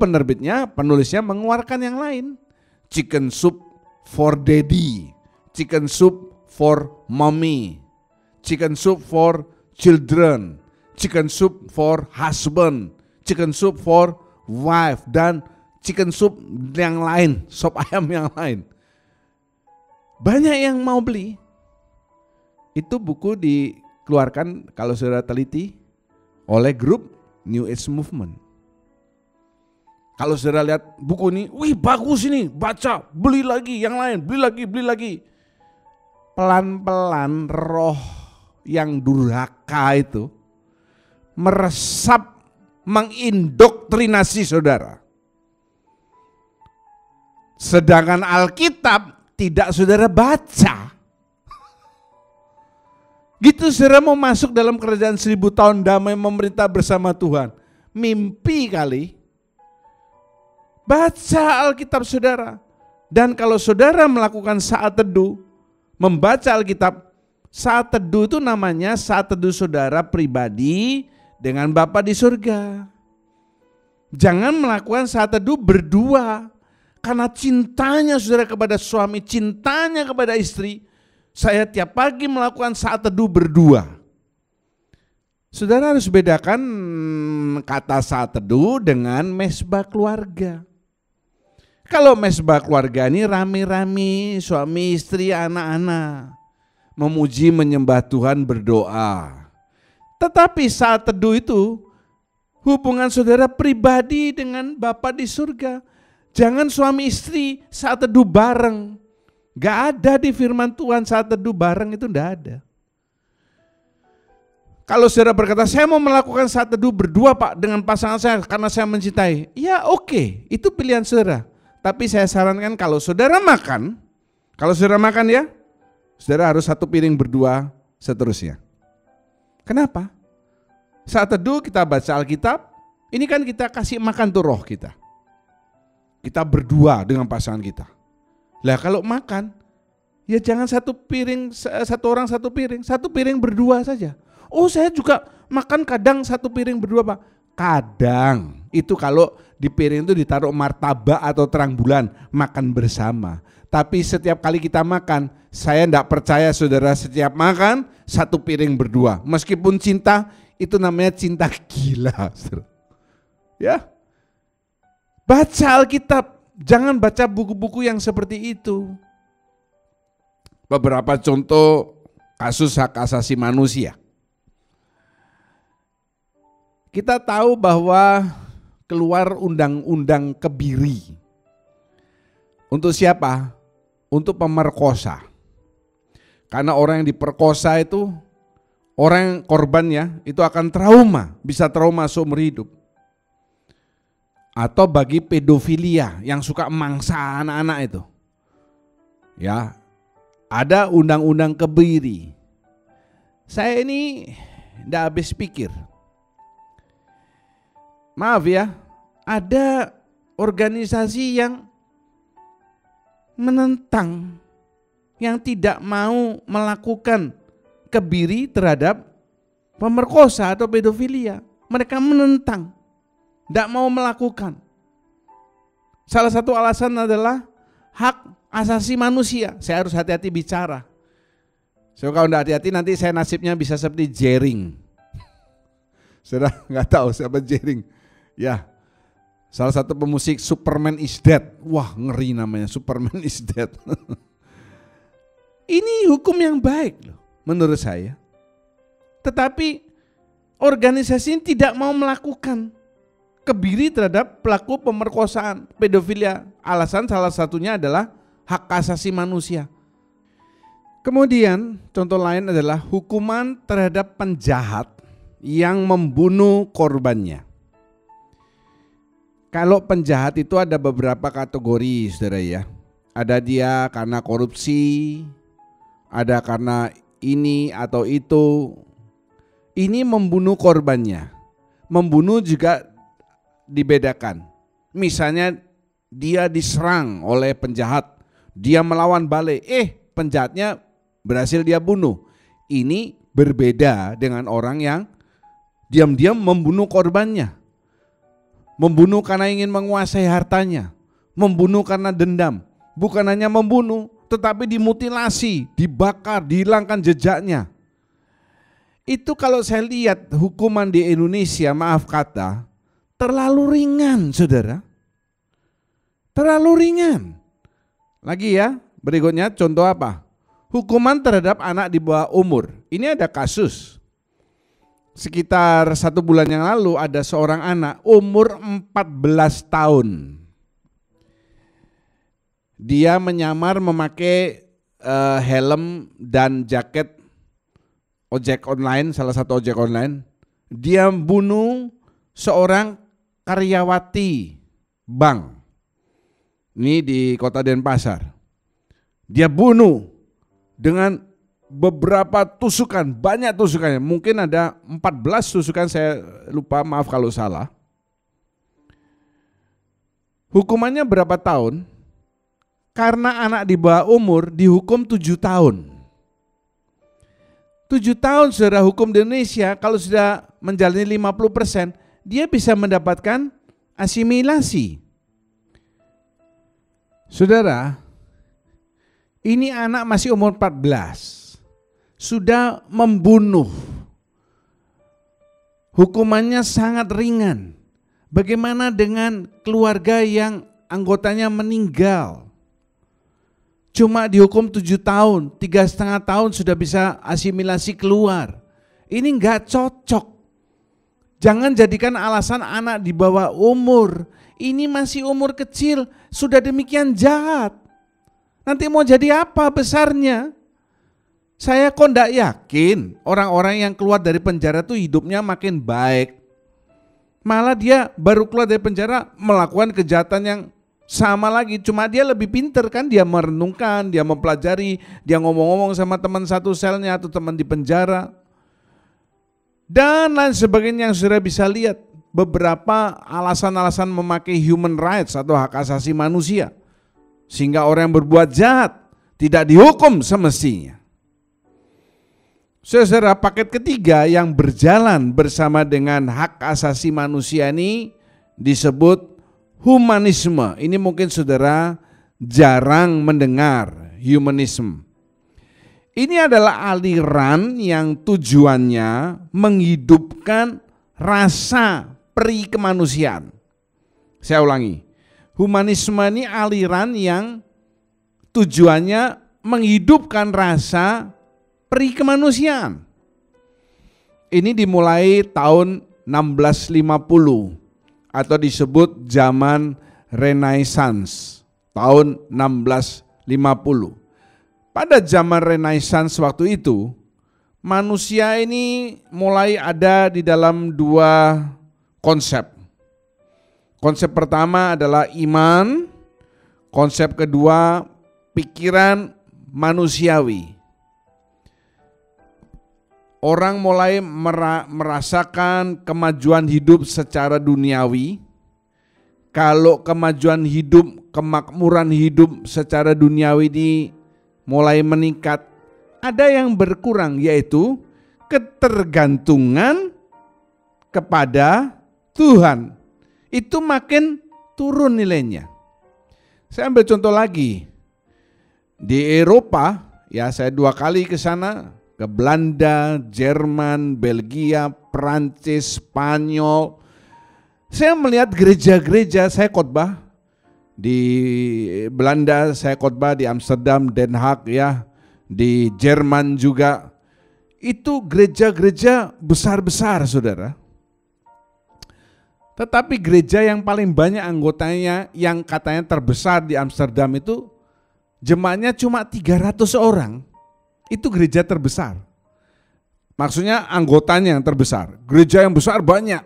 penulisnya mengeluarkan yang lain. Chicken soup for daddy, chicken soup for mommy, chicken soup for children, chicken soup for husband, chicken soup for wife, dan chicken soup yang lain, sop ayam yang lain. Banyak yang mau beli. Itu buku dikeluarkan kalau saudara teliti oleh grup New Age Movement. Kalau saudara lihat buku ini, wih bagus ini, baca, beli lagi yang lain, beli lagi. Pelan-pelan roh yang durhaka itu meresap, mengindoktrinasi saudara. Sedangkan Alkitab tidak saudara baca. Gitu saudara mau masuk dalam kerajaan 1000 tahun damai memerintah bersama Tuhan. Mimpi kali. Baca Alkitab saudara. Dan kalau saudara melakukan saat teduh, membaca Alkitab, saat teduh itu namanya saat teduh saudara pribadi dengan Bapa di surga. Jangan melakukan saat teduh berdua. Karena cintanya saudara kepada suami, cintanya kepada istri, saya tiap pagi melakukan saat teduh berdua. Saudara harus bedakan kata saat teduh dengan mesbah keluarga. Kalau mesbah keluarga ini rame-rame, suami, istri, anak-anak, memuji, menyembah Tuhan, berdoa. Tetapi saat teduh itu hubungan saudara pribadi dengan Bapa di surga. Jangan suami istri saat teduh bareng. Gak ada di firman Tuhan saat teduh bareng, itu gak ada. Kalau saudara berkata, saya mau melakukan saat teduh berdua Pak dengan pasangan saya karena saya mencintai. Ya oke, itu pilihan saudara. Tapi saya sarankan kalau saudara makan ya, saudara harus satu piring berdua seterusnya. Kenapa? Saat teduh kita baca Alkitab, ini kan kita kasih makan tuh roh kita. Kita berdua dengan pasangan kita. Lah kalau makan, ya jangan satu piring, satu orang satu piring berdua saja. Oh saya juga makan kadang satu piring berdua Pak. Kadang, itu kalau di piring itu ditaruh martabak atau terang bulan, makan bersama. Tapi setiap kali kita makan, saya tidak percaya saudara setiap makan satu piring berdua. Meskipun cinta, itu namanya cinta gila. Ya. Baca Alkitab, jangan baca buku-buku yang seperti itu. Beberapa contoh kasus hak asasi manusia. Kita tahu bahwa keluar undang-undang kebiri. Untuk siapa? Untuk pemerkosa. Karena orang yang diperkosa itu, orang korbannya itu akan trauma, bisa trauma seumur hidup. Atau bagi pedofilia yang suka mangsa anak-anak itu. Ya, ada undang-undang kebiri. Saya ini tidak habis pikir. Maaf ya, ada organisasi yang menentang, yang tidak mau melakukan kebiri terhadap pemerkosa atau pedofilia. Mereka menentang, tidak mau melakukan. Salah satu alasan adalah hak asasi manusia. Saya harus hati-hati bicara. So, kalau tidak hati-hati nanti saya nasibnya bisa seperti Jering. Sudah nggak tahu siapa Jering. Ya, salah satu pemusik Superman is Dead. Wah ngeri namanya, Superman is Dead. Ini hukum yang baik loh menurut saya. Tetapi organisasi ini tidak mau melakukan kebiri terhadap pelaku pemerkosaan, pedofilia. Alasan salah satunya adalah hak asasi manusia. Kemudian contoh lain adalah hukuman terhadap penjahat yang membunuh korbannya. Kalau penjahat itu ada beberapa kategori, saudara ya. Ada dia karena korupsi, ada karena ini atau itu. Ini membunuh korbannya. Membunuh juga dibedakan. Misalnya dia diserang oleh penjahat, dia melawan balik, penjahatnya berhasil dia bunuh. Ini berbeda dengan orang yang diam-diam membunuh korbannya. Membunuh karena ingin menguasai hartanya, membunuh karena dendam. Bukan hanya membunuh, tetapi dimutilasi, dibakar, dihilangkan jejaknya. Itu kalau saya lihat hukuman di Indonesia, maaf kata, terlalu ringan, saudara. Terlalu ringan. Lagi ya, berikutnya contoh apa? Hukuman terhadap anak di bawah umur. Ini ada kasus. Sekitar 1 bulan yang lalu ada seorang anak umur 14 tahun. Dia menyamar memakai helm dan jaket ojek online, salah satu ojek online. Dia bunuh seorang karyawati bank. Ini di kota Denpasar. Dia bunuh dengan beberapa tusukan, banyak tusukannya, mungkin ada 14 tusukan, saya lupa, maaf kalau salah. Hukumannya berapa tahun? Karena anak di bawah umur dihukum 7 tahun. 7 tahun saudara, hukum di Indonesia kalau sudah menjalani 50%, dia bisa mendapatkan asimilasi. Saudara, ini anak masih umur 14. Sudah membunuh. Hukumannya sangat ringan. Bagaimana dengan keluarga yang anggotanya meninggal? Cuma dihukum 7 tahun, 3,5 tahun sudah bisa asimilasi keluar. Ini enggak cocok. Jangan jadikan alasan anak di bawah umur. Ini masih umur kecil, sudah demikian jahat. Nanti mau jadi apa besarnya? Saya kok enggak yakin orang-orang yang keluar dari penjara itu hidupnya makin baik. Malah dia baru keluar dari penjara melakukan kejahatan yang sama lagi. Cuma dia lebih pinter kan, dia merenungkan, dia mempelajari, dia ngomong-ngomong sama teman satu selnya atau teman di penjara. Dan lain sebagainya yang sudah bisa lihat. Beberapa alasan-alasan memakai human rights atau hak asasi manusia. Sehingga orang yang berbuat jahat tidak dihukum semestinya. Saudara, paket ketiga yang berjalan bersama dengan hak asasi manusia ini disebut humanisme. Ini mungkin saudara jarang mendengar humanisme. Ini adalah aliran yang tujuannya menghidupkan rasa peri kemanusiaan. Saya ulangi, humanisme ini aliran yang tujuannya menghidupkan rasa peri kemanusiaan. Ini dimulai tahun 1650 atau disebut zaman Renaissance, tahun 1650. Pada zaman Renaissance waktu itu, manusia ini mulai ada di dalam 2 konsep. Konsep pertama adalah iman, konsep kedua pikiran manusiawi. Orang mulai merasakan kemajuan hidup secara duniawi. Kalau kemajuan hidup, kemakmuran hidup secara duniawi ini mulai meningkat, ada yang berkurang, yaitu ketergantungan kepada Tuhan. Itu makin turun nilainya. Saya ambil contoh lagi. Di Eropa, ya saya 2 kali ke sana, ke Belanda, Jerman, Belgia, Prancis, Spanyol. Saya melihat gereja-gereja, saya khotbah di Belanda, saya khotbah di Amsterdam, Den Haag ya, di Jerman juga. itu gereja-gereja besar-besar, saudara. Tetapi gereja yang paling banyak anggotanya, yang katanya terbesar di Amsterdam itu, jemaatnya cuma 300 orang. Itu gereja terbesar. Maksudnya anggotanya yang terbesar. Gereja yang besar banyak.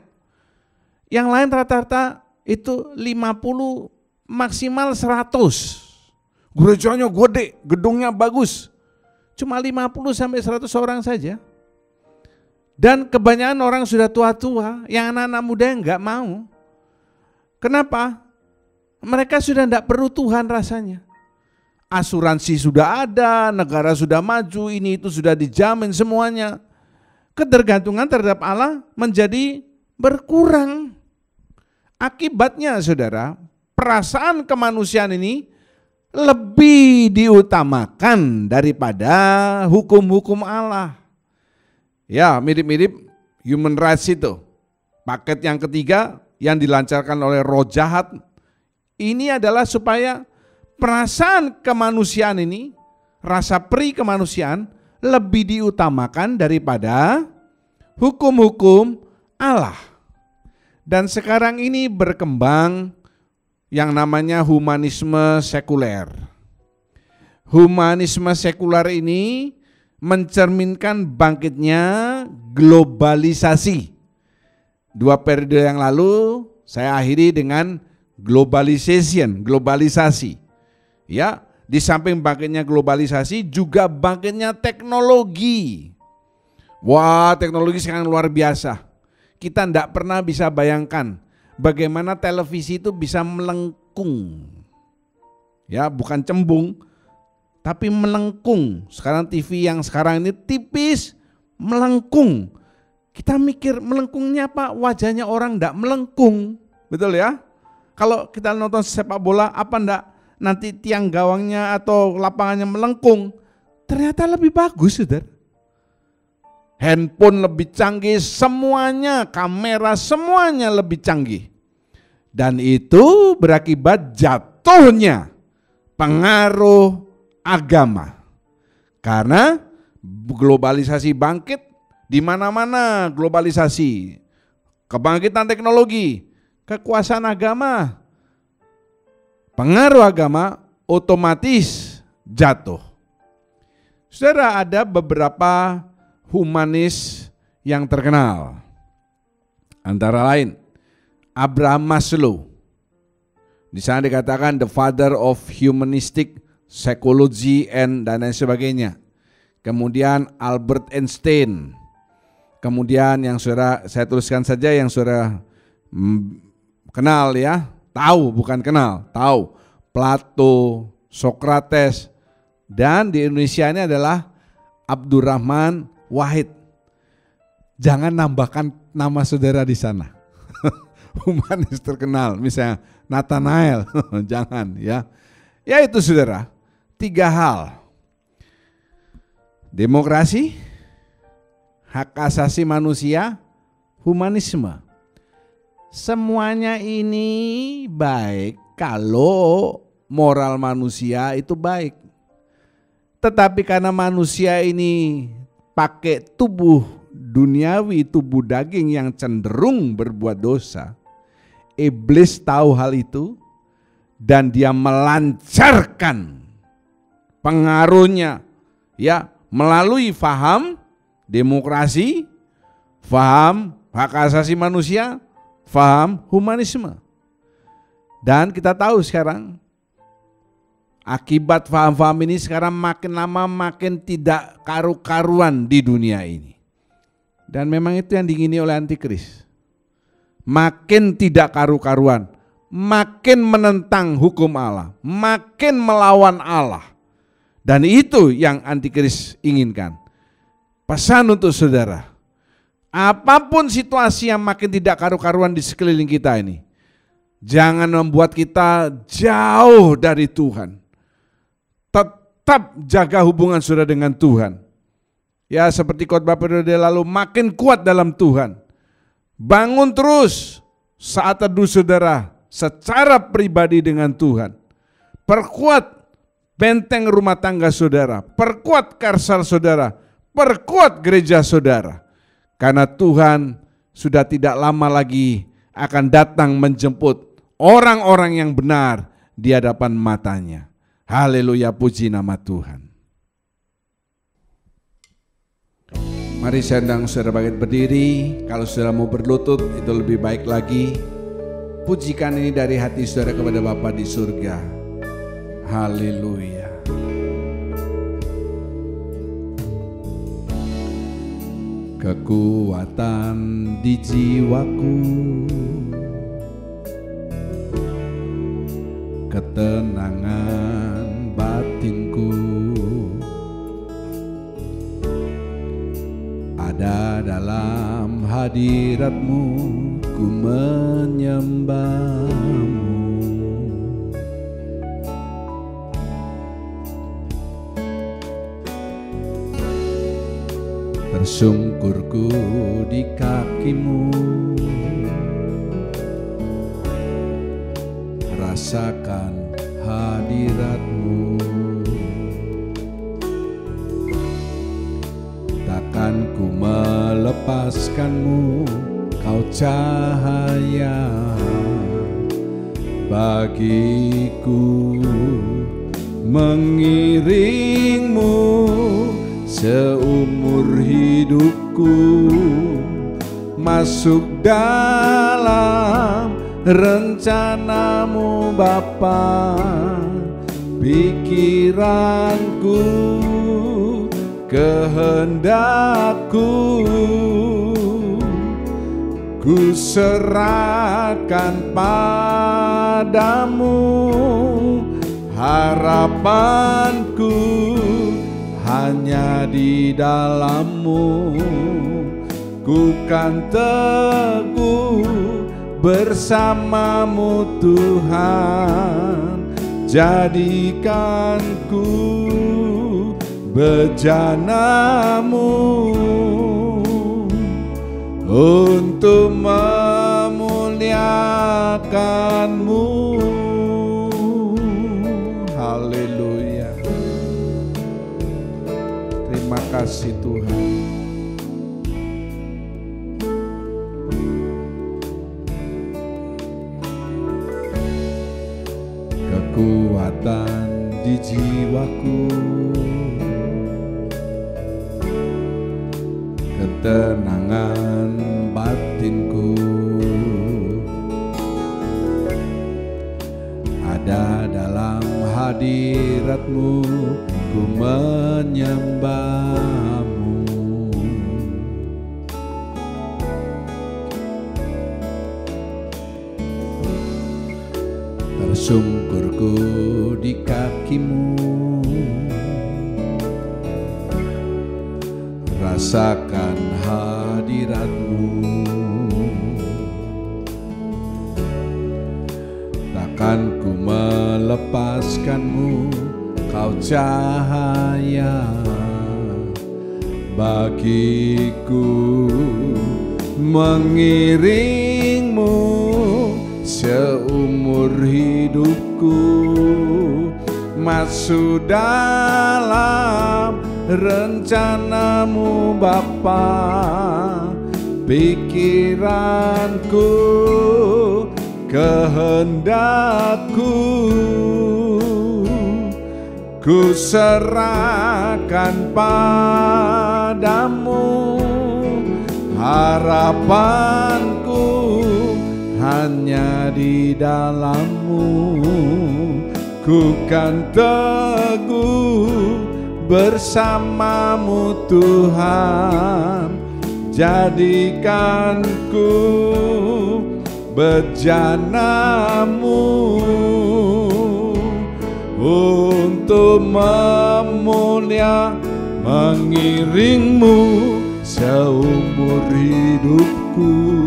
Yang lain rata-rata itu 50, maksimal 100. Gerejanya gede, gedungnya bagus. Cuma 50 sampai 100 orang saja. Dan kebanyakan orang sudah tua-tua, yang anak-anak muda yang enggak mau. Kenapa? Mereka sudah enggak perlu Tuhan rasanya. Asuransi sudah ada, negara sudah maju, ini itu sudah dijamin semuanya. Ketergantungan terhadap Allah menjadi berkurang. Akibatnya, saudara, perasaan kemanusiaan ini lebih diutamakan daripada hukum-hukum Allah. Ya, mirip-mirip human rights itu. Paket yang ketiga yang dilancarkan oleh roh jahat, ini adalah supaya perasaan kemanusiaan ini, rasa perih kemanusiaan lebih diutamakan daripada hukum-hukum Allah. Dan sekarang ini berkembang yang namanya humanisme sekuler. Humanisme sekuler ini mencerminkan bangkitnya globalisasi. 2 periode yang lalu saya akhiri dengan globalisasi. Ya, di samping bangkitnya globalisasi juga bangkitnya teknologi. Wah, teknologi sekarang luar biasa. Kita tidak pernah bisa bayangkan bagaimana televisi itu bisa melengkung. Ya, bukan cembung, tapi melengkung. Sekarang TV yang sekarang ini tipis, melengkung. Kita mikir melengkungnya apa? Wajahnya orang enggak melengkung. Betul ya? Kalau kita nonton sepak bola, apa enggak nanti tiang gawangnya atau lapangannya melengkung? Ternyata lebih bagus, saudara. Handphone lebih canggih, semuanya, kamera semuanya lebih canggih. Dan itu berakibat jatuhnya pengaruh agama. Karena globalisasi bangkit, di mana-mana globalisasi, kebangkitan teknologi, kekuasaan agama, pengaruh agama otomatis jatuh. Saudara, ada beberapa humanis yang terkenal. Antara lain Abraham Maslow. Di sana dikatakan the father of humanistic psychology dan lain sebagainya. Kemudian Albert Einstein. Kemudian yang saudara, saya tuliskan saja yang saudara kenal ya, tahu bukan kenal, tahu. Plato, Socrates, dan di Indonesia ini adalah Abdurrahman Wahid. Jangan nambahkan nama saudara di sana. Humanis terkenal, misalnya Nathanael, jangan ya. Ya itu saudara, 3 hal. Demokrasi, hak asasi manusia, humanisme. Semuanya ini baik kalau moral manusia itu baik. Tetapi karena manusia ini pakai tubuh duniawi, tubuh daging yang cenderung berbuat dosa, iblis tahu hal itu dan dia melancarkan pengaruhnya ya melalui faham demokrasi, faham hak asasi manusia, faham humanisme. Dan kita tahu sekarang akibat faham-faham ini sekarang makin lama makin tidak karu-karuan di dunia ini. Dan memang itu yang diingini oleh antikris. Makin tidak karu-karuan, makin menentang hukum Allah, makin melawan Allah. Dan itu yang antikris inginkan. Pesan untuk saudara, apapun situasi yang makin tidak karu-karuan di sekeliling kita ini, jangan membuat kita jauh dari Tuhan. Tetap jaga hubungan saudara dengan Tuhan. Ya seperti khotbah periode lalu, makin kuat dalam Tuhan. Bangun terus saat teduh saudara secara pribadi dengan Tuhan. Perkuat benteng rumah tangga saudara, perkuat karsel saudara, perkuat gereja saudara. Karena Tuhan sudah tidak lama lagi akan datang menjemput orang-orang yang benar di hadapan matanya. Haleluya, puji nama Tuhan. Mari saya undang saudara bangkit berdiri. Kalau saudara mau berlutut itu lebih baik lagi. Pujikan ini dari hati saudara kepada Bapa di surga. Haleluya. Kekuatan di jiwaku, ketenangan batinku, ada dalam hadirat-Mu, ku menyembah-Mu. Tersungkurku di kaki-Mu, rasakan hadirat-Mu. Takkan ku melepaskan-Mu, Kau cahaya bagiku, mengiring-Mu seumur hidupku, masuk dalam rencana-Mu Bapa. Pikiranku, kehendakku, ku serahkan padamu. Harapanku hanya di dalam-Mu, ku kan teguh bersama-Mu Tuhan. Jadikan ku bejana-Mu untuk memuliakan-Mu. Haleluya. Terima kasih Tuhan. Kekuatan di jiwaku, ketenangan batinku, ada dalam hadirat-Mu, ku menyembah-Mu. Tersungkurku di kaki-Mu, rasakan hadirat-Mu. Takkan ku melepaskan-Mu, Kau cahaya bagiku, mengiring-Mu seumur hidupku, masuk dalam rencana-Mu Bapa. Pikiranku, kehendakku, ku serahkan padamu. Harapanku hanya di dalam-Mu, ku kan teguh bersama-Mu Tuhan. Jadikan ku bejana-Mu untuk mengiring-Mu seumur hidupku,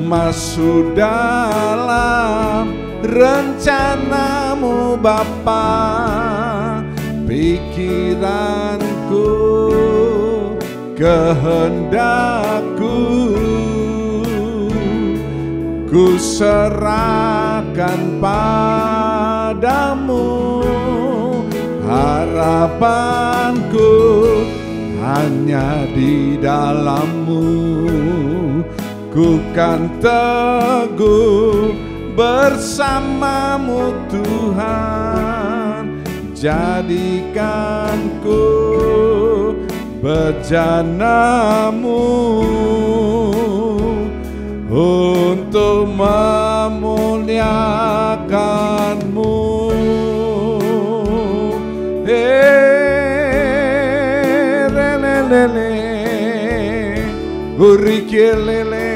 masuk dalam rencana-Mu Bapa. Pikiranku, kehendakku, ku serahkan padamu. Harapanku hanya di dalam-Mu ku kan teguh bersama-Mu Tuhan. Jadikan ku bejana-Mu untuk memuliakan-Mu. Lele urikelele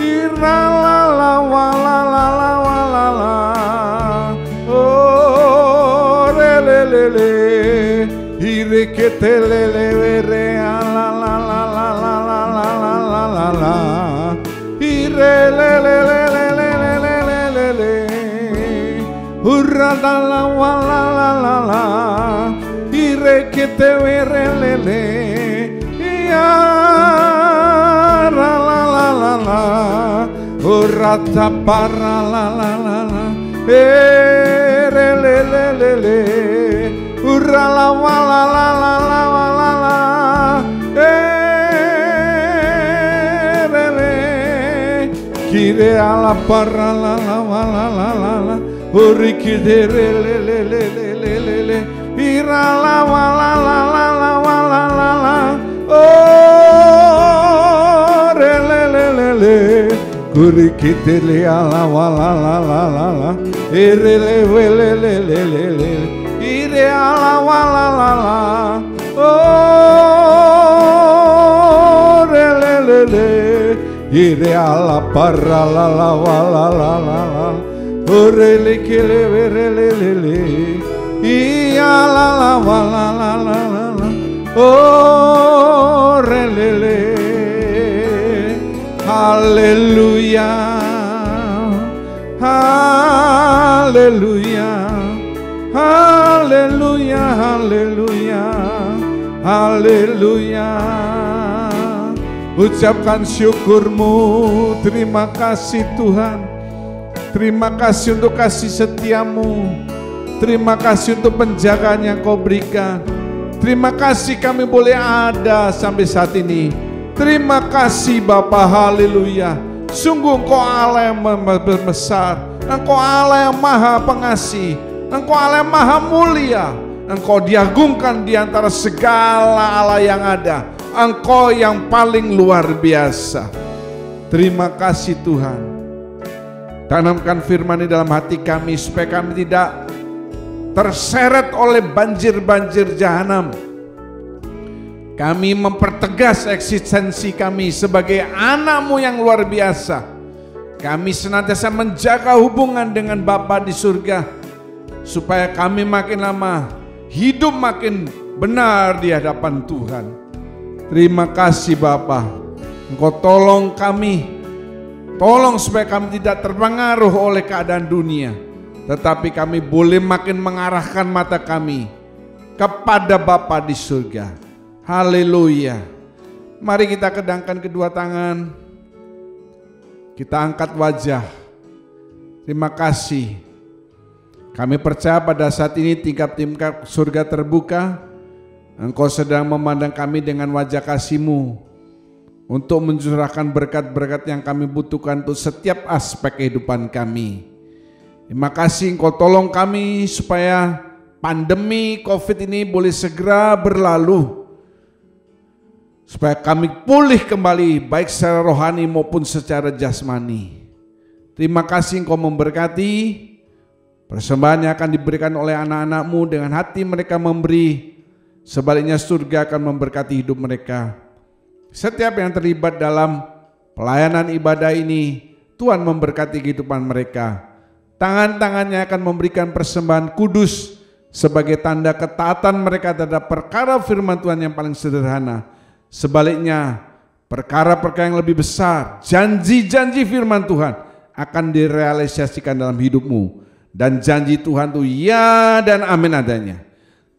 irala wala oh lele ireketelele were ala la irelelelelelelelele urala wala la irekete werelele ya la urata para la erelelelele urala wala la erele kire ala para la urikide relelelele irala wala la oh relelelele kurikitele ala wala la irele welelelele ire ala wala la oh relelele ire ala para la wala la orele kele welelele iya la wala la oh relele haleluya haleluya haleluya haleluya haleluya. Ucapkan syukur-Mu, terima kasih Tuhan, terima kasih untuk kasih setia-Mu, terima kasih untuk penjagaan yang Kau berikan. Terima kasih kami boleh ada sampai saat ini. Terima kasih Bapa, haleluya. Sungguh Engkau Allah yang besar, Engkau Allah yang maha pengasih, Engkau Allah yang maha mulia. Engkau diagungkan di antara segala Allah yang ada. Engkau yang paling luar biasa. Terima kasih Tuhan. Tanamkan firman di dalam hati kami supaya kami tidak terseret oleh banjir-banjir jahanam. Kami mempertegas eksistensi kami sebagai anak-Mu yang luar biasa. Kami senantiasa menjaga hubungan dengan Bapa di surga, supaya kami makin lama hidup makin benar di hadapan Tuhan. Terima kasih Bapa, Engkau tolong kami, tolong supaya kami tidak terpengaruh oleh keadaan dunia, tetapi kami boleh makin mengarahkan mata kami kepada Bapa di surga. Haleluya. Mari kita kedangkan kedua tangan, kita angkat wajah. Terima kasih. Kami percaya pada saat ini tingkap-tingkap surga terbuka. Engkau sedang memandang kami dengan wajah kasih-Mu untuk mencurahkan berkat-berkat yang kami butuhkan untuk setiap aspek kehidupan kami. Terima kasih Engkau tolong kami supaya pandemi COVID ini boleh segera berlalu, supaya kami pulih kembali baik secara rohani maupun secara jasmani. Terima kasih Engkau memberkati persembahan yang akan diberikan oleh anak-anak-Mu dengan hati mereka memberi. Sebaliknya surga akan memberkati hidup mereka. Setiap yang terlibat dalam pelayanan ibadah ini, Tuhan memberkati kehidupan mereka. Tangan-tangannya akan memberikan persembahan kudus sebagai tanda ketaatan mereka terhadap perkara firman Tuhan yang paling sederhana. Sebaliknya, perkara-perkara yang lebih besar, janji-janji firman Tuhan akan direalisasikan dalam hidupmu. Dan janji Tuhan itu ya dan amin adanya.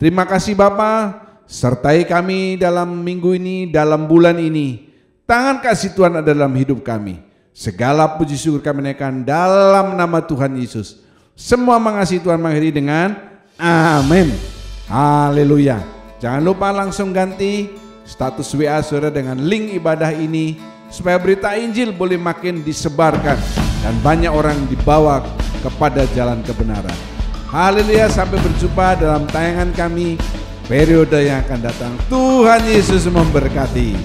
Terima kasih Bapa, sertai kami dalam minggu ini, dalam bulan ini. Tangan kasih Tuhan ada dalam hidup kami. Segala puji syukur kami naikkan dalam nama Tuhan Yesus. Semua mengasihi Tuhan mengakhiri dengan amin. Haleluya. Jangan lupa langsung ganti status WA saudara dengan link ibadah ini, supaya berita Injil boleh makin disebarkan dan banyak orang dibawa kepada jalan kebenaran. Haleluya, sampai berjumpa dalam tayangan kami periode yang akan datang. Tuhan Yesus memberkati.